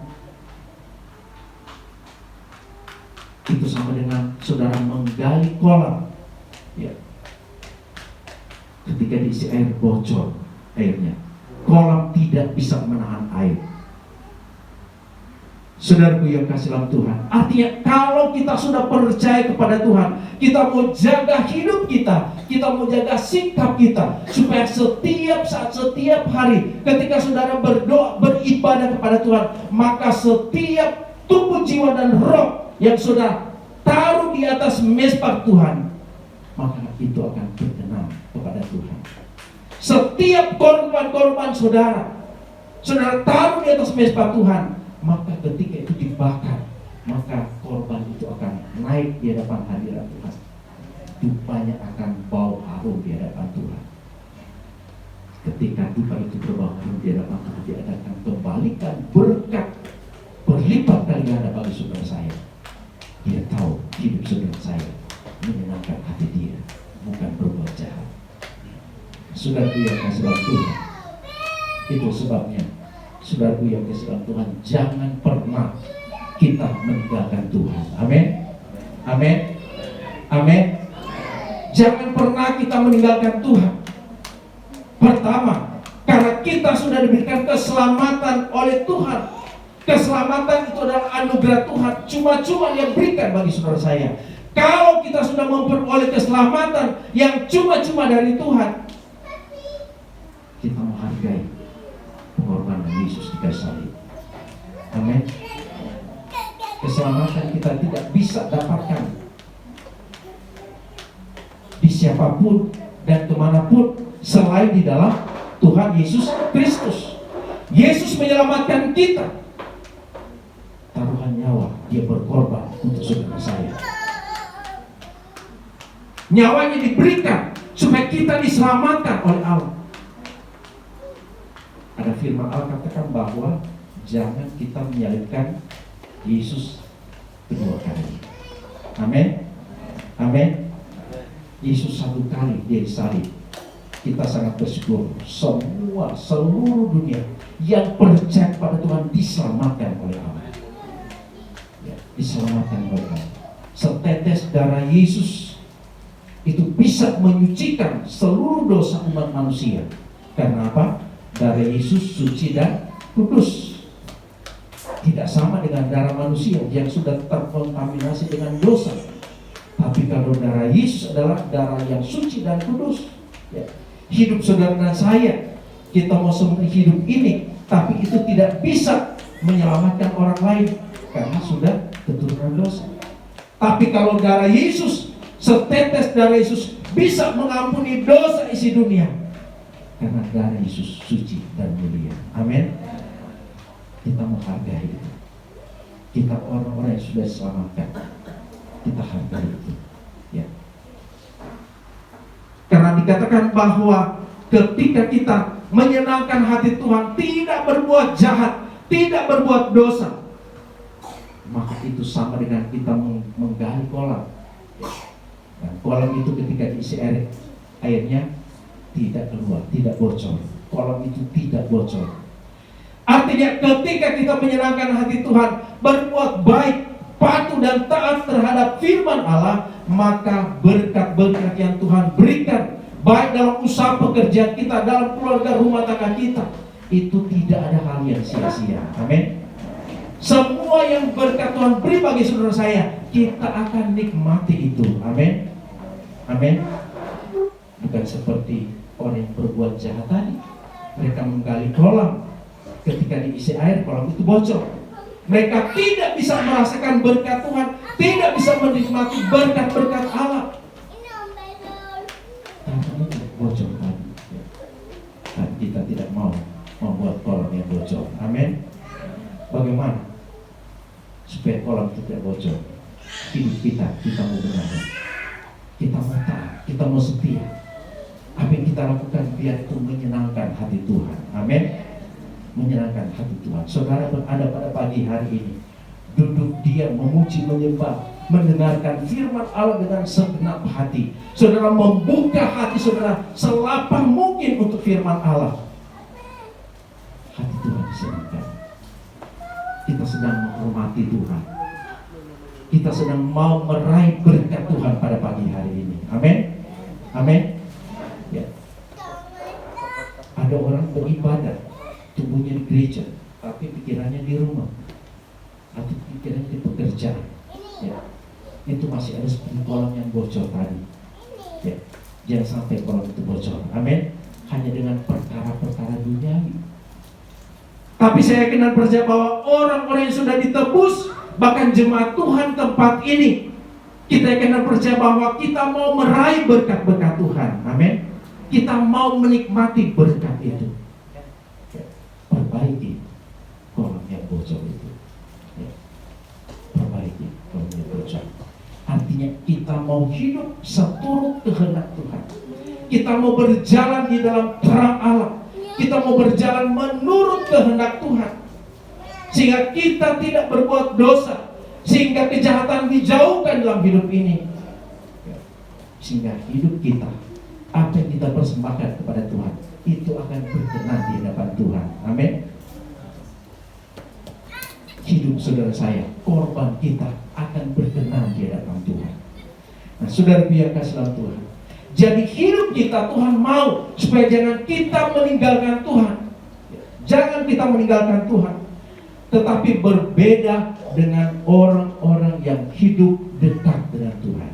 itu sama dengan saudara menggali kolam, ya. Ketika diisi air bocor airnya, kolam tidak bisa menahan air. Saudaraku yang kasih dalam Tuhan, artinya kalau kita sudah percaya kepada Tuhan, kita mau jaga hidup kita mau jaga sikap kita, supaya setiap saat, setiap hari ketika saudara berdoa, beribadah kepada Tuhan, maka setiap tubuh, jiwa, dan roh yang saudara taruh di atas mezbah Tuhan, maka itu akan berkenan kepada Tuhan. Setiap korban-korban saudara taruh di atas mezbah Tuhan, maka ketika itu dibakar, maka korban itu akan naik di hadapan hadirat Tuhan. Dupanya akan bau harum di hadapan Tuhan. Ketika dupa itu berbau harum di hadapan Tuhan, dia akan kembalikan berkat berlipat kali ganda bagi saudara saya. Dia tahu hidup saudara saya menyenangkan hati dia, bukan berbuat jahat. Saudaraku yang kasih dalam Tuhan, itu sebabnya saudaraku yang kasih dalam Tuhan, jangan pernah kita meninggalkan Tuhan. Amin. Amin. Amin. Jangan pernah kita meninggalkan Tuhan. Pertama, karena kita sudah diberikan keselamatan oleh Tuhan. Keselamatan itu adalah anugerah Tuhan, cuma-cuma yang berikan bagi saudara saya. Kalau kita sudah memperoleh keselamatan yang cuma-cuma dari Tuhan, kita menghargai pengorbanan Yesus di kayu salib. Amin. Keselamatan kita tidak bisa dapatkan di siapapun dan kemanapun selain di dalam Tuhan Yesus Kristus. Yesus menyelamatkan kita. Taruhan nyawa, dia berkorban untuk saudara saya. Nyawanya diberikan supaya kita diselamatkan oleh Allah. Ada firman Allah katakan bahwa jangan kita menyalibkan Yesus kedua kali. Amin. Amin. Yesus satu kali dia disalib. Kita sangat bersyukur, seluruh dunia yang percaya pada Tuhan diselamatkan oleh Allah. Ya, diselamatkan oleh Allah. Setetes darah Yesus itu bisa menyucikan seluruh dosa umat manusia. Karena apa? Darah Yesus suci dan kudus. Tidak sama dengan darah manusia yang sudah terkontaminasi dengan dosa. Tapi kalau darah Yesus adalah darah yang suci dan kudus, ya. Hidup saudara dan saya, kita mau seumur hidup ini, tapi itu tidak bisa menyelamatkan orang lain karena sudah keturunan dosa. Tapi kalau darah Yesus, setetes darah Yesus bisa mengampuni dosa isi dunia, karena darah Yesus suci dan mulia. Amin. Kita menghargai itu. Kita orang-orang yang sudah diselamatkan, kita hargai itu. Ya. Karena dikatakan bahwa ketika kita menyenangkan hati Tuhan, tidak berbuat jahat, tidak berbuat dosa, maka itu sama dengan kita menggali kolam. Dan kolam itu ketika diisi air, airnya tidak keluar, tidak bocor. Kolam itu tidak bocor. Artinya ketika kita menyenangkan hati Tuhan, berbuat baik, patuh dan taat terhadap firman Allah, maka berkat-berkat yang Tuhan berikan, baik dalam usaha pekerjaan kita, dalam keluarga rumah tangga kita, itu tidak ada hal yang sia-sia. Amin. Semua yang berkat Tuhan beri bagi saudara saya, kita akan nikmati itu. Amin. Amin. Bukan seperti orang yang berbuat jahat tadi. Mereka menggali kolam, ketika diisi air, kolam itu bocor. Mereka tidak bisa merasakan berkat Tuhan, tidak bisa menikmati berkat-berkat Allah. Karena itu bocor tadi. Dan kita tidak mau membuat kolam yang bocor. Amin. Bagaimana supaya kolam itu tidak bocor? Hidup kita mau benar, kita mau taat, kita mau setia. Apa yang kita lakukan biar itu menyenangkan hati Tuhan. Amin. Menyenangkan hati Tuhan. Saudara berada pada pagi hari ini, duduk diam, memuji, menyembah, mendengarkan firman Allah dengan segenap hati. Saudara membuka hati saudara selapang mungkin untuk firman Allah. Hati Tuhan disenangkan. Kita sedang menghormati Tuhan. Kita sedang mau meraih berkat Tuhan pada pagi hari ini. Amin. Amin. Ya. Ada orang beribadah, tubuhnya di gereja, tapi pikirannya di rumah. pekerjaan. Ya. Itu masih ada seperti kolam yang bocor tadi. Ya. Jangan sampai kolam itu bocor. Amin. Hanya dengan perkara-perkara duniawi. Tapi saya yakin dan percaya bahwa orang-orang yang sudah ditebus, bahkan jemaat Tuhan tempat ini, kita yakin dan percaya bahwa kita mau meraih berkat-berkat Tuhan. Amin. Kita mau menikmati berkat itu. Ya. Perbaiki kolam yang bocor itu. Ya. Perbaiki kolam yang bocor. Artinya kita mau hidup seturut kehendak Tuhan. Kita mau berjalan di dalam terang Allah. Kita mau berjalan menurut kehendak Tuhan. Sehingga kita tidak berbuat dosa. Sehingga kejahatan dijauhkan dalam hidup ini. Sehingga hidup kita, apa yang kita persembahkan kepada Tuhan, itu akan berkenan di hadapan Tuhan. Amin. Hidup saudara saya, korban kita akan berkenan di hadapan Tuhan. Nah, saudara biarkan dalam Tuhan. Jadi hidup kita Tuhan mau supaya jangan kita meninggalkan Tuhan. Jangan kita meninggalkan Tuhan. Tetapi berbeda dengan orang-orang yang hidup dekat dengan Tuhan.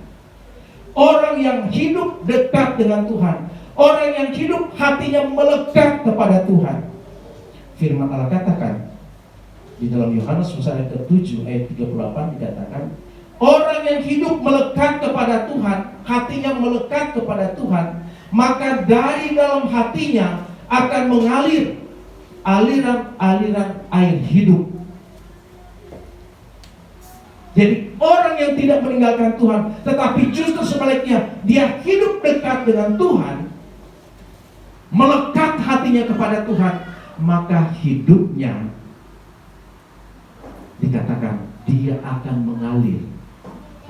Orang yang hidup dekat dengan Tuhan. Orang yang hidup hatinya melekat kepada Tuhan. Firman Allah katakan di dalam Yohanes pasal yang ke-7 ayat 38 dikatakan, orang yang hidup melekat kepada Tuhan, hatinya melekat kepada Tuhan, maka dari dalam hatinya akan mengalir aliran-aliran air hidup. Jadi orang yang tidak meninggalkan Tuhan, tetapi justru sebaliknya, dia hidup dekat dengan Tuhan, melekat hatinya kepada Tuhan, maka hidupnya dikatakan dia akan mengalir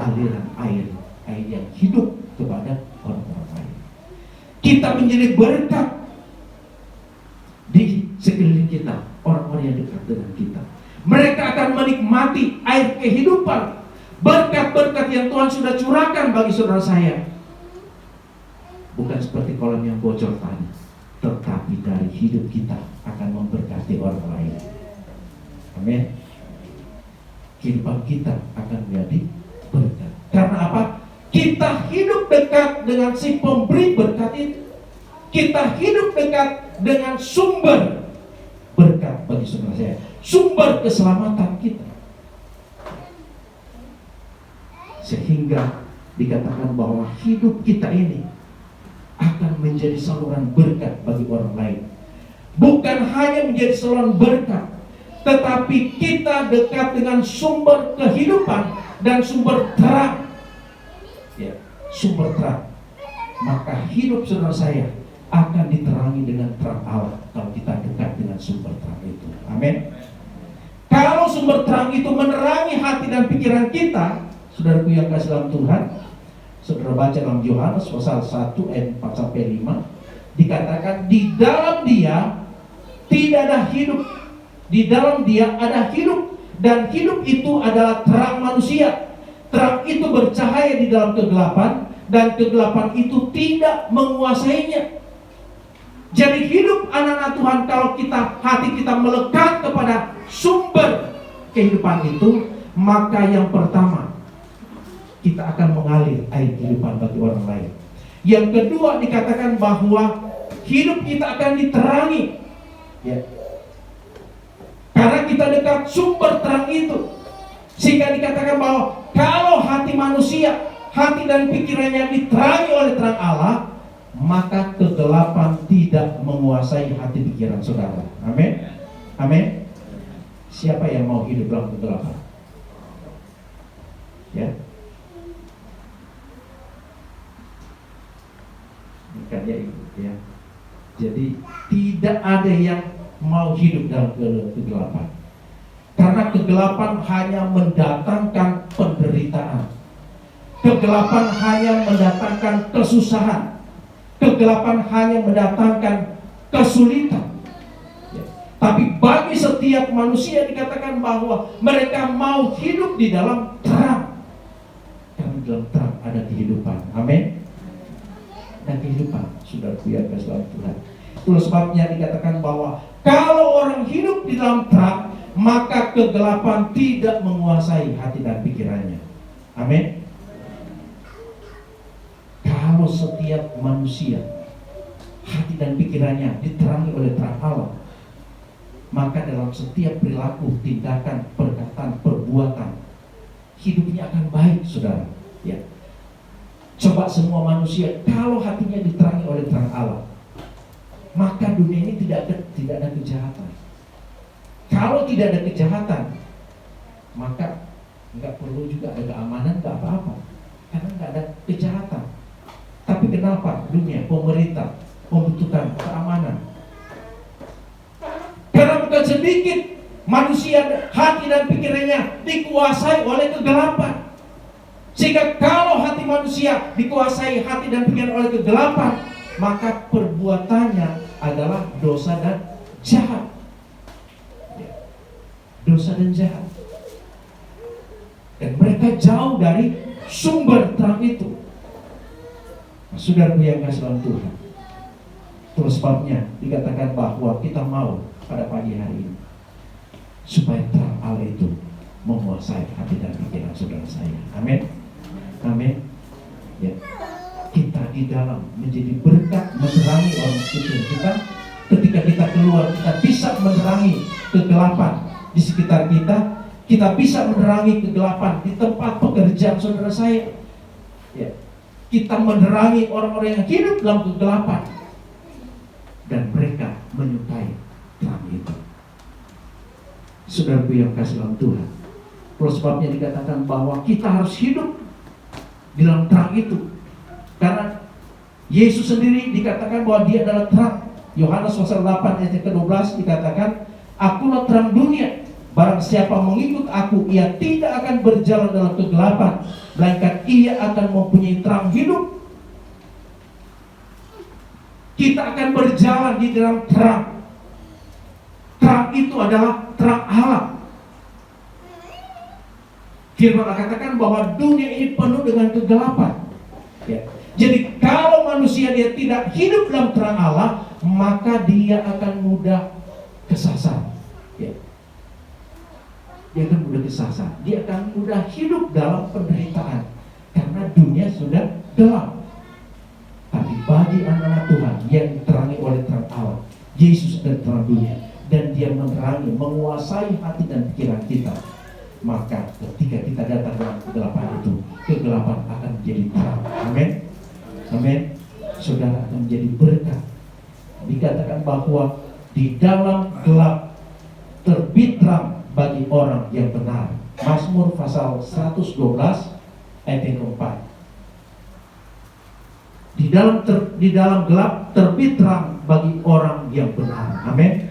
aliran air yang hidup kepada orang-orang lain. Kita menjadi berkat di sekeliling kita, orang-orang yang dekat dengan kita. Mereka akan menikmati air kehidupan, berkat-berkat yang Tuhan sudah curahkan bagi saudara saya. Bukan seperti kolam yang bocor tadi, tetapi dari hidup kita akan memberkati orang lain. Amin. Kehidupan kita akan menjadi berkat. Karena apa? Kita hidup dekat dengan si pemberi berkat itu. Kita hidup dekat dengan sumber berkat bagi saudara saya, sumber keselamatan kita. Sehingga dikatakan bahwa hidup kita ini akan menjadi saluran berkat bagi orang lain. Bukan hanya menjadi saluran berkat, tetapi kita dekat dengan sumber kehidupan dan sumber terang. Ya, sumber terang. Maka hidup saudara saya akan diterangi dengan terang Allah kalau kita dekat dengan sumber terang itu. Amin. Kalau sumber terang itu menerangi hati dan pikiran kita, saudaraku yang kasih dalam Tuhan, saudara baca dalam Yohanes pasal 1 ayat 4-5, dikatakan di dalam Dia tidak ada hidup. Di dalam Dia ada hidup, dan hidup itu adalah terang manusia. Terang itu bercahaya di dalam kegelapan, dan kegelapan itu tidak menguasainya. Jadi hidup anak-anak Tuhan kalau hati kita melekat kepada sumber kehidupan itu, maka yang pertama kita akan mengalir air kehidupan bagi orang lain. Yang kedua dikatakan bahwa hidup kita akan diterangi. Ya. Karena kita dekat sumber terang itu, sehingga dikatakan bahwa kalau hati manusia, hati dan pikirannya diterangi oleh terang Allah, maka kegelapan tidak menguasai hati pikiran saudara. Amin. Amin. Siapa yang mau hidup dalam kegelapan? Ya. Bukannya itu ya. Jadi tidak ada yang mau hidup dalam kegelapan. Karena kegelapan hanya mendatangkan penderitaan. Kegelapan hanya mendatangkan kesusahan. Kegelapan hanya mendatangkan kesulitan. Ya. Tapi bagi setiap manusia dikatakan bahwa mereka mau hidup di dalam terang. Karena di dalam terang ada kehidupan. Amin. Dan kehidupan sudah biarkan dalam Tuhan. Itulah sebabnya dikatakan bahwa kalau orang hidup di dalam terang, maka kegelapan tidak menguasai hati dan pikirannya. Amin. Kalau setiap manusia hati dan pikirannya diterangi oleh terang Allah, maka dalam setiap perilaku, tindakan, perkataan, perbuatan, hidupnya akan baik, saudara. Ya. Coba semua manusia, kalau hatinya diterangi oleh terang Allah, maka dunia ini tidak ada kejahatan. Kalau tidak ada kejahatan, maka nggak perlu juga ada keamanan, nggak apa-apa, karena nggak ada kejahatan. Tapi kenapa dunia, pemerintah membutuhkan keamanan? Karena bukan sedikit manusia hati dan pikirannya dikuasai oleh kegelapan. Sehingga kalau hati manusia dikuasai hati dan pikiran oleh kegelapan, maka perbuatannya adalah dosa dan jahat. Dosa dan jahat. Dan mereka jauh dari sumber terang itu. Saudara yang kasih dalam Tuhan, terus sebabnya dikatakan bahwa kita mau pada pagi hari ini supaya terang Allah itu menguasai hati dan pikiran saudara saya. Amin. Amin. Ya. Kita di dalam menjadi berkat, menerangi orang sekitar kita. Ketika kita keluar, kita bisa menerangi kegelapan di sekitar kita. Kita bisa menerangi kegelapan di tempat pekerjaan saudara saya. Ya. Kita menerangi orang-orang yang hidup dalam kegelapan, dan mereka menyukai terang itu. Saudara yang kasih dalam Tuhan, terus sebabnya dikatakan bahwa kita harus hidup di dalam terang itu. Karena Yesus sendiri dikatakan bahwa dia adalah terang. Yohanes pasal 8 ayat ke-12 dikatakan, "Akulah terang dunia. Barang siapa mengikut aku, ia tidak akan berjalan dalam kegelapan, melainkan ia akan mempunyai terang hidup." Kita akan berjalan di dalam terang. Terang itu adalah terang Allah. Firman Allah katakan bahwa dunia ini penuh dengan kegelapan. Ya. Jadi kalau manusia dia tidak hidup dalam terang Allah, maka dia akan mudah kesasar. Ya. Dia akan mudah kesasar. Dia akan mudah hidup dalam penderitaan karena dunia sudah gelap. Tapi bagi anak-anak Tuhan yang diterangi oleh terang Allah, Yesus adalah terang dunia, dan dia menerangi, menguasai hati dan pikiran kita, maka ketika kita datang dalam kegelapan itu, kegelapan akan menjadi terang. Amin. Amin. Saudara akan menjadi berkat. Dikatakan bahwa di dalam gelap terbit terang bagi orang yang benar. Mazmur pasal 112 ayat yang keempat. Di dalam gelap terbit terang bagi orang yang benar. Amin.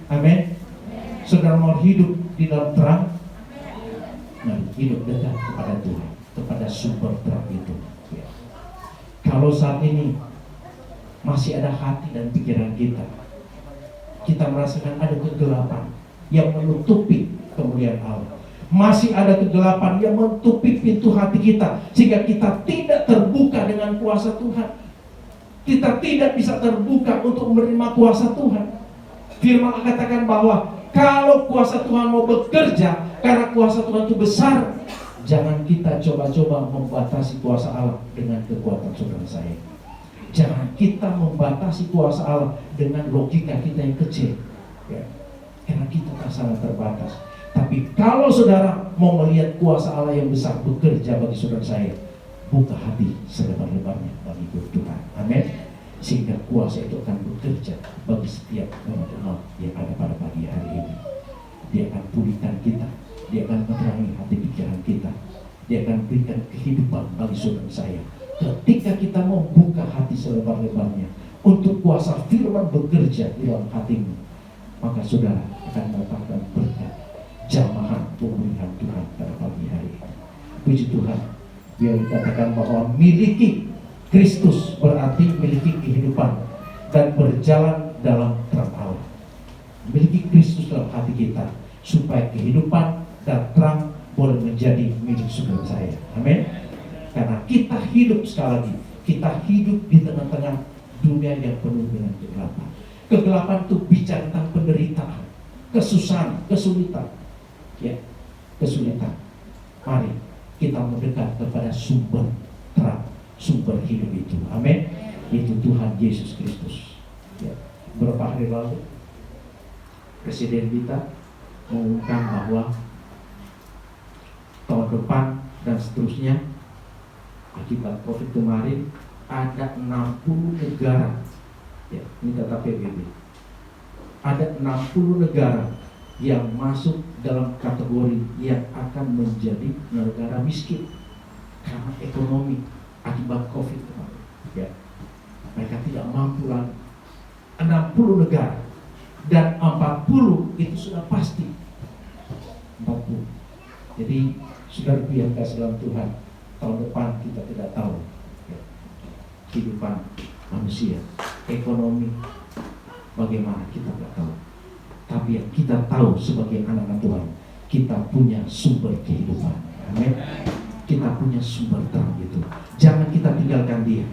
Amin. Saudara mau hidup di dalam terang? Nah, hidup dekat kepada Tuhan, kepada sumber terang itu. Ya. Kalau saat ini masih ada hati dan pikiran kita merasakan ada kegelapan yang menutupi kemuliaan Allah, masih ada kegelapan yang menutupi pintu hati kita, sehingga kita tidak terbuka dengan kuasa Tuhan. Kita tidak bisa terbuka untuk menerima kuasa Tuhan. Firman Allah katakan bahwa kalau kuasa Tuhan mau bekerja, karena kuasa Tuhan itu besar, jangan kita coba-coba membatasi kuasa Allah dengan kekuatan saudara saya. Jangan kita membatasi kuasa Allah dengan logika kita yang kecil, ya. Karena kita sangat terbatas. Tapi kalau saudara mau melihat kuasa Allah yang besar bekerja bagi saudara saya, buka hati selebar-lebarnya bagi Tuhan. Amin. Sehingga kuasa itu akan bekerja bagi setiap umat yang ada pada pagi hari ini. Dia akan pulihkan kita, dia akan menerangi hati pikiran kita, dia akan berikan kehidupan bagi saudara saya. Ketika kita membuka hati selebar-lebarnya untuk kuasa firman bekerja di dalam hatimu, maka saudara akan mendapatkan berkat, jamahan pemulihan Tuhan pada pagi hari ini. Puji Tuhan. Biar dikatakan bahwa miliki Kristus berarti miliki kehidupan dan berjalan dalam terang Allah. Miliki Kristus dalam hati kita, supaya kehidupan dan terang boleh menjadi milik saudara saya. Amin. Karena kita hidup, sekali lagi, kita hidup di tengah-tengah dunia yang penuh dengan kegelapan. Kegelapan itu bicara tentang penderitaan. kesusahan, kesulitan, ya, kesulitan. Mari kita mendekat kepada sumber terang, sumber hidup itu. Amin. Itu Tuhan Yesus Kristus. Ya. Beberapa hari lalu Presiden kita mengumumkan bahwa tahun depan dan seterusnya akibat COVID kemarin ada 60 negara, ya, ini data PBB, ada 60 negara yang masuk dalam kategori yang akan menjadi negara miskin karena ekonomi akibat COVID kemarin. Ya, mereka tidak mampu lagi. 60 negara dan 40 itu sudah pasti 40. Jadi saudara yang kasih dalam Tuhan, tahun depan kita tidak tahu, ya, kehidupan manusia, ekonomi bagaimana kita tidak tahu. Tapi yang kita tahu sebagai anak-anak Tuhan, kita punya sumber kehidupan. Amin. Kita punya sumber terang itu. Jangan kita tinggalkan dia,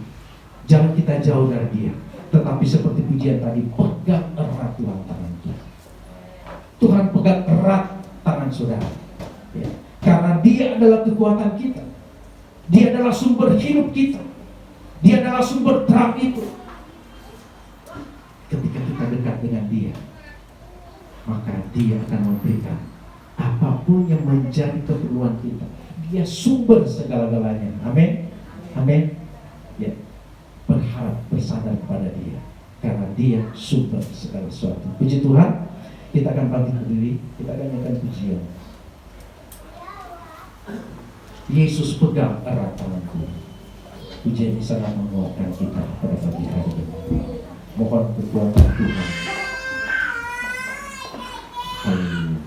jangan kita jauh dari dia. Tetapi seperti pujian tadi, pegang erat Tuhan tangan kita. Tuhan pegang erat tangan saudara, ya. Karena dia adalah kekuatan kita, dia adalah sumber hidup kita, dia adalah sumber terang itu. Ketika kita dekat dengan dia, maka dia akan memberikan apapun yang menjadi keperluan kita. Dia sumber segala-galanya. Amin. Amin. Ya. Berharap, bersandar kepada dia, karena dia sumber segala sesuatu. Puji Tuhan. Kita akan bangkit berdiri, kita akan nyanyikan pujian. Yesus pegang erat tanganku. Pujian ini sangat menguatkan kita pada pagi hari ini. Mohon kekuatan Tuhan. Haleluya.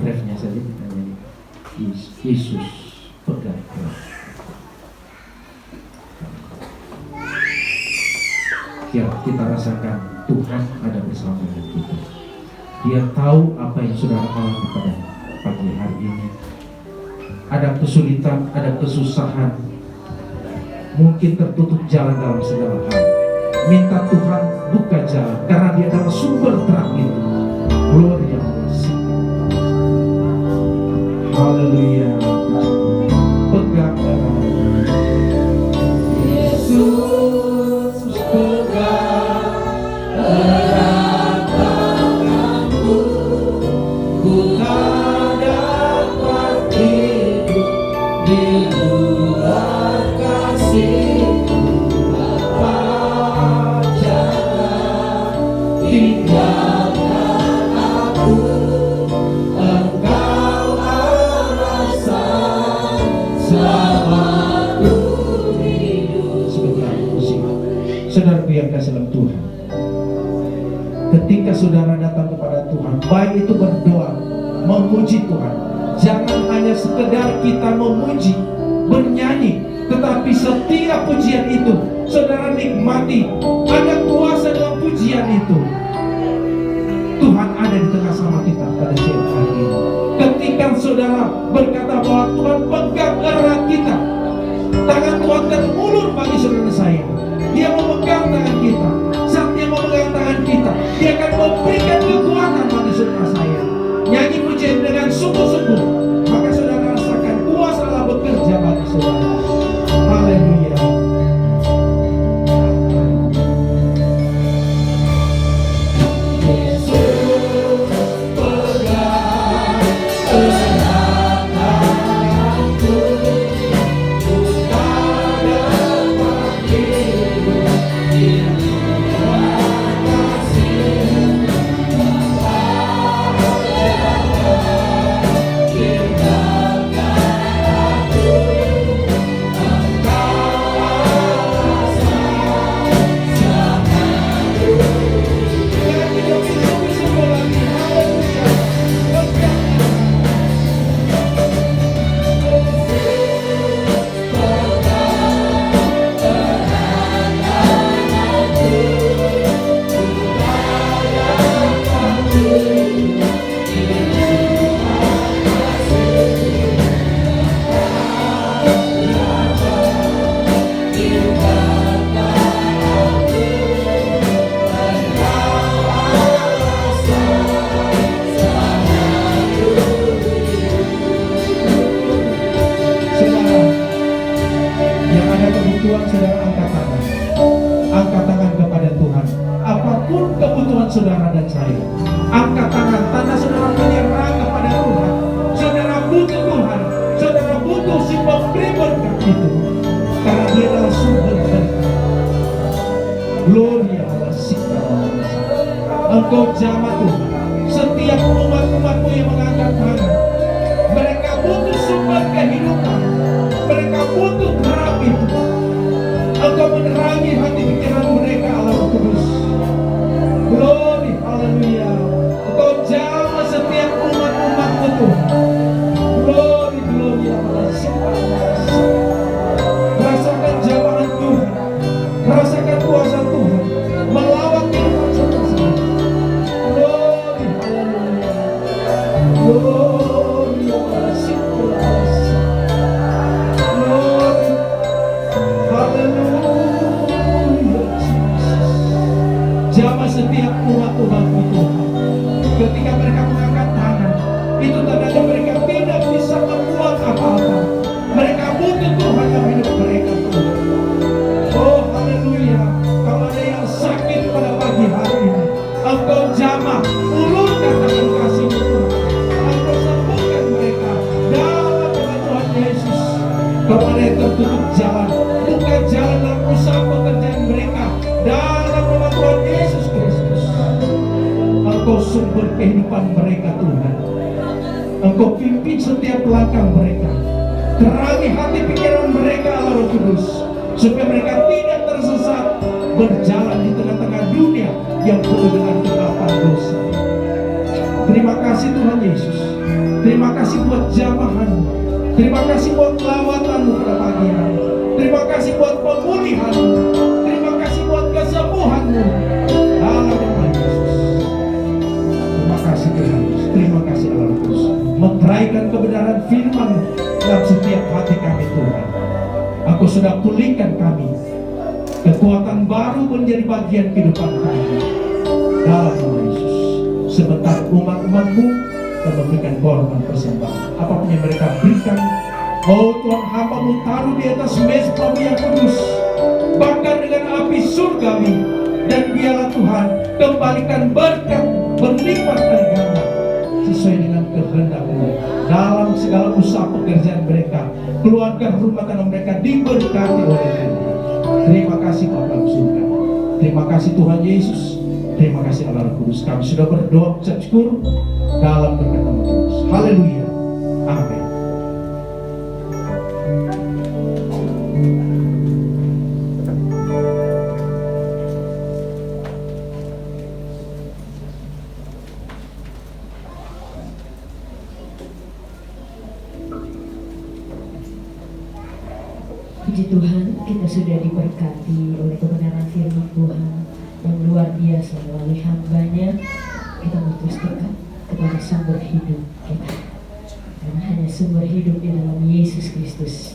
Refnya saja kita nyanyi. Yesus pegang erat. Ya, kita rasakan Tuhan ada bersama dengan kita. Dia tahu apa yang saudara alami pada pagi hari ini. Ada kesulitan, ada kesusahan, mungkin tertutup jalan dalam segala hal. Minta Tuhan buka jalan, karena dia adalah sumber terang itu. Gloria Allah. Haleluya. Pegang erat. Yesus pegang erat tanganku. Ku tak dapat hidup di luar kasih-Mu. Bapa, jangan tinggalkan aku. Engkau alasan selamatku hidup. Sebentar, musik. Saudara yang kasih dalam Tuhan, ketika saudara datang kepada Tuhan, baik itu berdoa, memuji Tuhan, jangan hanya sekedar kita memuji, bernyanyi, tetapi setiap pujian itu saudara nikmati. Ada kuasa dalam pujian itu. Tuhan ada di tengah sama kita pada siang hari ini. Ketika saudara berkata bahwa Tuhan pegang erat kita, tangan Tuhan terulur bagi saudara saya. Dia memegang tangan kita. Saat dia memegang tangan kita, dia akan memberikan kekuatan bagi saudara saya. Nyanyi pujian dengan sungguh-sungguh, maka saudara rasakan kuasa Allah bekerja bagi saudara. Haleluya. Yesus pegang erat lain. Angkat tangan, tanda saudara menyerah kepada Tuhan. Saudara butuh Tuhan, saudara butuh si pemberi berkat itu, karena Dia adalah sumber berkat. Gloria Allah, Engkau jamah Tuhan. Setiap umat-umat-Mu yang mengangkat tangan, mereka butuh sumber kehidupan, mereka butuh terapi Tuhan. Engkau menerangi hati pikiran mereka, Allah Kudus. Glory, haleluya. Engkau jamah setiap umat-umat-Mu Tuhan. Glory, glory, Allah. Rasakan jamahan Tuhan, rasakan kuasa Tuhan melawat kehidupan saudara. Glory, haleluya. Glory, Allah. Glory, haleluya. Jamah setiap umat-umat Tuhan. Ketika mereka mengangkat tangan, itu tandanya mereka tidak bisa membuat apa-apa. Mereka butuh Tuhan dalam hidup mereka Tuhan. Oh haleluya. Kalau ada yang sakit pada pagi hari ini, Engkau jamah, ulurkan tangan kasih-Mu Tuhan. Engkau sembuhkan mereka dalam nama Tuhan Yesus. Kalau ada yang tertutup jalan, buka jalan dalam usaha pekerjaan mereka dalam nama Tuhan Yesus Kristus. Engkau sumber kehidupan mereka Tuhan. Engkau pimpin setiap langkah mereka. Terangi hati pikiran mereka, Allah Roh Kudus, supaya mereka tidak tersesat berjalan di tengah-tengah dunia yang penuh dengan kegelapan dosa. Terima kasih Tuhan Yesus. Terima kasih buat jamahan-Mu. Terima kasih buat lawatan-Mu pada pagi hari. Terima kasih buat pemulihan-Mu. Terima kasih buat kesembuhan-Mu dalam nama Yesus. Terima kasih Tuhan Yesus. Terima kasih Allah Kudus. Meteraikan kebenaran firman dalam setiap hati kami Tuhan. Aku sudah pulihkan kami. Kekuatan baru menjadi bagian kehidupan kami dalam nama Yesus. Sebentar umat-umat-Mu dan memberikan korban persembahan apapun yang mereka berikan. Oh Tuhan, hamba-Mu taruh di atas mezbah yang kudus, bakar dengan api surgawi, dan biarlah Tuhan kembalikan berkat berlipat kali ganda sesuai dengan kehendak-Mu dalam segala usaha pekerjaan mereka, keluarga rumah tangga mereka diberkati oleh Tuhan. Terima kasih Bapa di surga. Terima kasih Tuhan Yesus. Terima kasih Allah Roh Kudus. Kami sudah berdoa ucap syukur dalam berkat nama Yesus. Haleluya. Amin. Puji Tuhan, kita sudah diberkati oleh kebenaran firman Tuhan yang luar biasa melalui hamba-Nya. Kita terus dekat kepada sumber hidup kita, karena hanya sumber hidup di dalam Yesus Kristus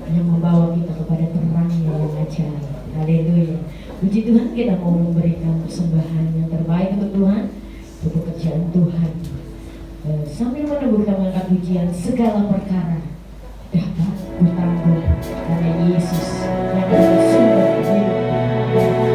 yang membawa kita kepada terang yang ajaib. Haleluya. Puji Tuhan, kita mau memberikan persembahan yang terbaik untuk Tuhan, untuk pekerjaan Tuhan. Sambil menunggu kita mengangkat pujian, segala perkara dapat kutanggung karena Yesus yang adalah sumber hidup. Percaya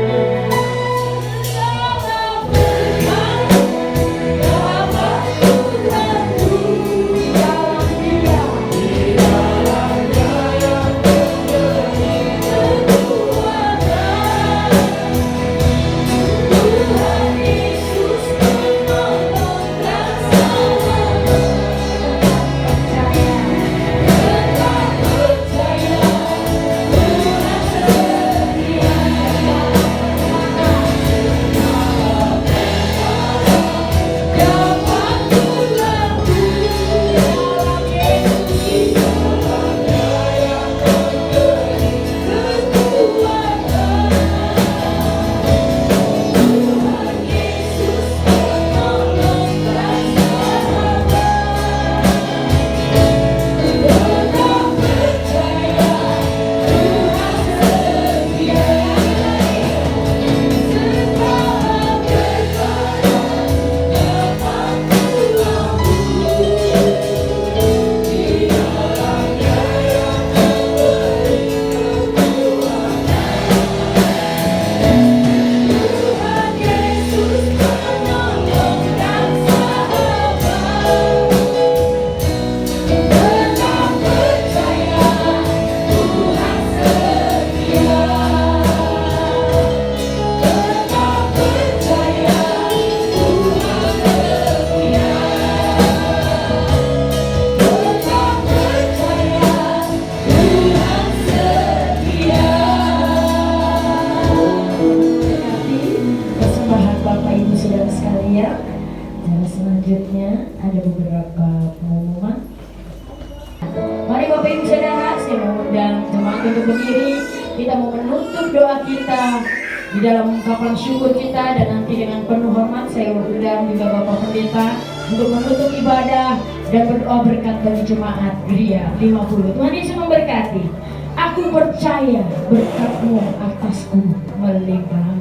persembahan Bapak Ibu Saudara sekalian. Dan selanjutnya ada beberapa pengumuman. Mari Bapak Ibu Saudara, saya mengundang jemaat untuk berdiri. Kita mau menutup doa kita di dalam ungkapan syukur kita, dan nanti dengan penuh hormat saya undang juga Bapak Pendeta untuk menutup ibadah dan berdoa berkat bagi jemaat Geria 50. Tuhan Yesus memberkati. Aku percaya berkat-Mu atasku melimpah.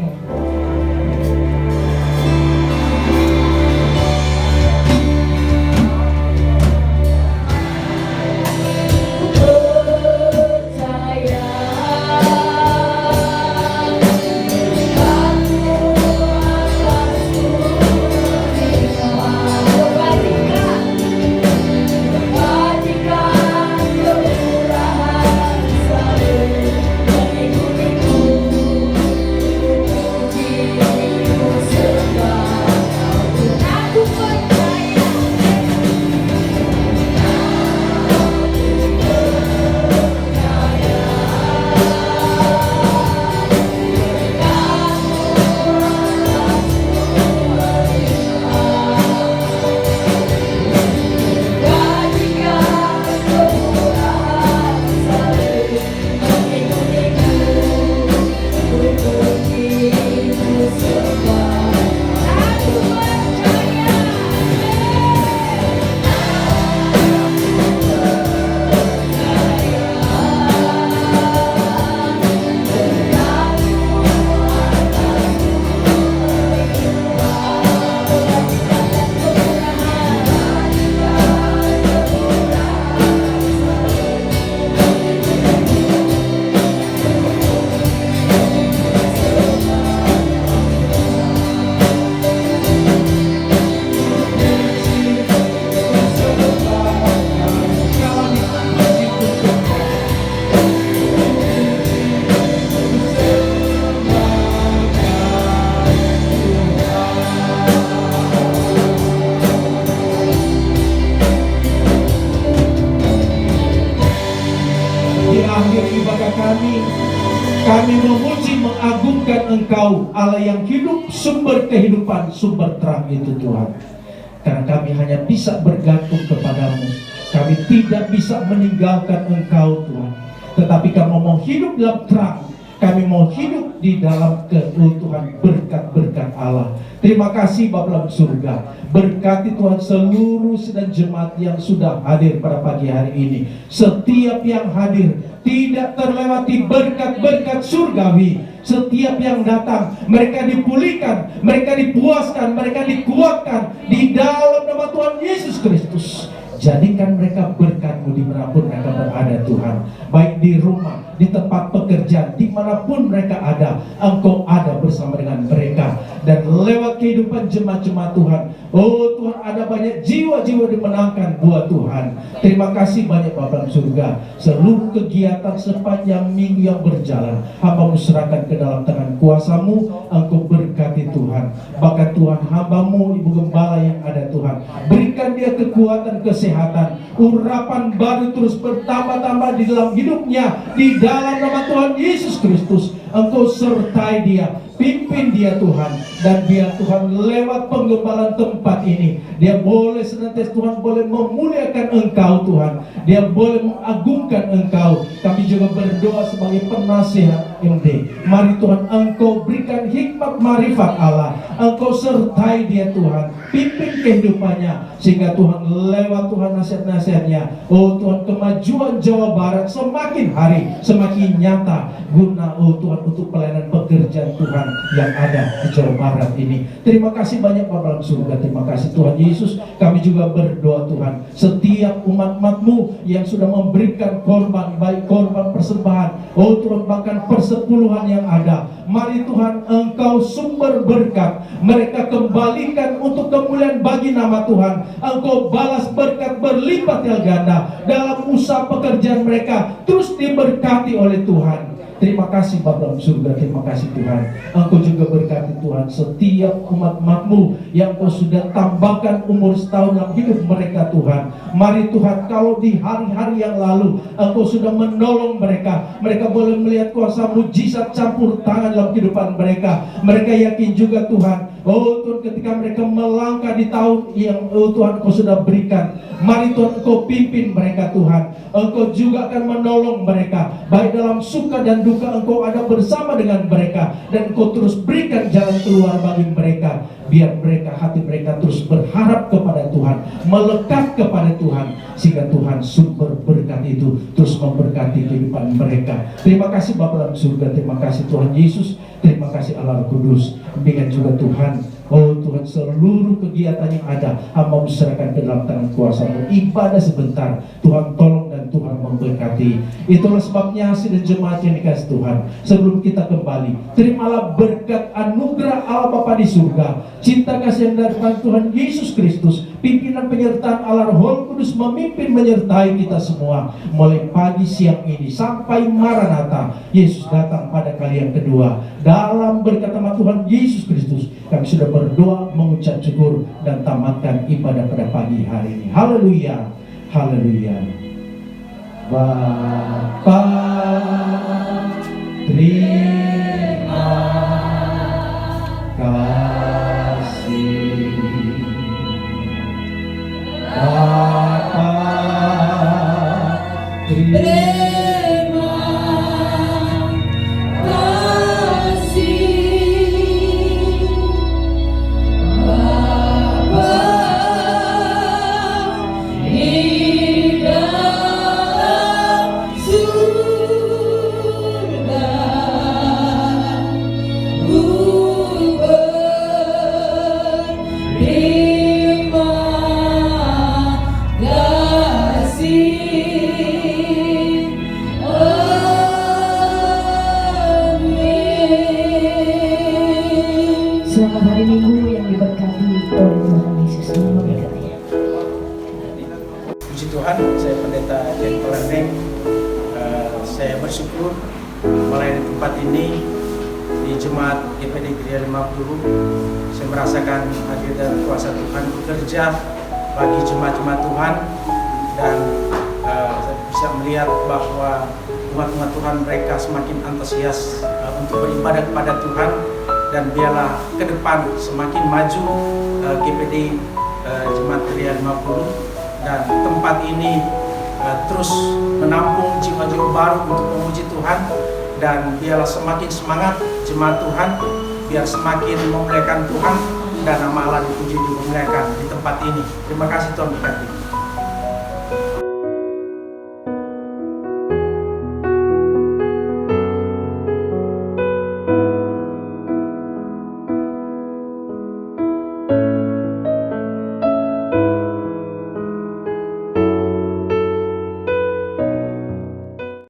Amin. Kami memuji mengagungkan Engkau, Allah yang hidup, sumber kehidupan, sumber terang itu Tuhan. Karena kami hanya bisa bergantung kepadamu. Kami tidak bisa meninggalkan Engkau Tuhan. Tetapi kami mau hidup dalam terang. Kami mau hidup di dalam keutuhan berkat-berkat Allah. Terima kasih Bapa dalam surga. Berkati Tuhan seluruh sedang jemaat yang sudah hadir pada pagi hari ini. Setiap yang hadir tidak terlewati berkat-berkat surgawi. Setiap yang datang, mereka dipulihkan, mereka dipuaskan, mereka dikuatkan di dalam nama Tuhan Yesus Kristus. Jadikan mereka berkat-Mu dimanapun mereka berada Tuhan. Baik di rumah, di tempat pekerjaan, dimanapun mereka ada, Engkau ada bersama dengan mereka. Dan lewat kehidupan jemaat-jemaat Tuhan, oh Tuhan, ada banyak jiwa-jiwa dimenangkan buat Tuhan. Terima kasih banyak Bapa dalam surga. Seluruh kegiatan sepanjang minggu yang berjalan, hamba-Mu serahkan ke dalam tangan kuasa-Mu. Engkau berkati Tuhan. Bahkan Tuhan, hamba-Mu Ibu Gembala yang ada Tuhan, berikan dia kekuatan, kesehatan, urapan baru terus bertambah-tambah di dalam hidupnya. Di dalam nama Tuhan Yesus Kristus, Engkau sertai dia, pimpin dia Tuhan. Dan biar Tuhan lewat penggembalaan tempat ini, dia boleh senantiasa Tuhan boleh memuliakan Engkau Tuhan. Dia boleh mengagungkan Engkau. Kami juga berdoa sebagai penasihat MD. Mari Tuhan, Engkau berikan hikmat marifat Allah. Engkau sertai dia Tuhan, pimpin kehidupannya. Sehingga Tuhan lewat Tuhan nasihat-nasihatnya, oh Tuhan, kemajuan Jawa Barat semakin hari semakin nyata. Guna oh Tuhan untuk pelayanan pekerjaan Tuhan yang ada di Jawa Barat ini. Terima kasih banyak Bapa dalam surga. Terima kasih Tuhan Yesus. Kami juga berdoa Tuhan, setiap umat-umat-Mu yang sudah memberikan korban, baik korban persembahan, oh Tuhan, bahkan persepuluhan yang ada, mari Tuhan, Engkau sumber berkat. Mereka kembalikan untuk kemuliaan bagi nama Tuhan. Engkau balas berkat berlipat ganda dalam usaha pekerjaan mereka, terus diberkati oleh Tuhan. Terima kasih Bapa dalam surga, terima kasih Tuhan. Engkau juga berkati Tuhan setiap umat-umat-Mu yang Engkau sudah tambahkan umur setahun dalam hidup mereka Tuhan. Mari Tuhan, kalau di hari-hari yang lalu Engkau sudah menolong mereka, mereka boleh melihat kuasa mujizat campur tangan dalam kehidupan mereka. Mereka yakin juga Tuhan, oh Tuhan, ketika mereka melangkah di tahun yang Tuhan Engkau sudah berikan, mari Tuhan Engkau pimpin mereka Tuhan. Engkau juga akan menolong mereka, baik dalam suka dan duka Engkau ada bersama dengan mereka, dan Engkau terus berikan jalan keluar bagi mereka. Biar mereka, hati mereka terus berharap kepada Tuhan, melekat kepada Tuhan, sehingga Tuhan sumber berkat itu terus memberkati kehidupan mereka. Terima kasih Bapa dalam surga, terima kasih Tuhan Yesus, terima kasih Allah Kudus. Bimbingan juga Tuhan, oh Tuhan, seluruh kegiatan yang ada hamba serahkan ke dalam tangan kuasa-Mu. Ibadah sebentar, Tuhan tolong dan Tuhan memberkati. Itulah sebabnya hasil jemaat yang dikasih Tuhan, sebelum kita kembali, terimalah berkat anugerah Allah Bapa di surga, cinta kasih yang dari Tuhan Yesus Kristus, pimpinan penyertaan Allah Roh Kudus memimpin menyertai kita semua, mulai pagi siang ini sampai Maranatha, Yesus datang pada kali yang kedua. Dalam berkat nama Tuhan Yesus Kristus, kami sudah berdoa, mengucap syukur, dan tamatkan ibadah pada pagi hari ini. Haleluya, haleluya. Bapa, terima kasih. Bapa, terima Selamat hari Minggu yang diberkati oleh Tuhan Yesus. Memberkati. Puji Tuhan, saya Pendeta Jen Pelandeng. Saya bersyukur melayani tempat ini di Jemaat GPD Gereja 50. Saya merasakan hadir dan kuasa Tuhan bekerja bagi jemaat-jemaat Tuhan, dan saya bisa melihat bahwa umat-umat Tuhan mereka semakin antusias untuk beribadah kepada Tuhan. Dan biarlah ke depan semakin maju GPD Jemaat Gereja 50, dan tempat ini terus menampung jiwa-jiwa baru untuk memuji Tuhan, dan biarlah semakin semangat jemaat Tuhan, biar semakin memuliakan Tuhan, dan nama Allah dipuji dimuliakan di tempat ini. Terima kasih Tuhan berkati.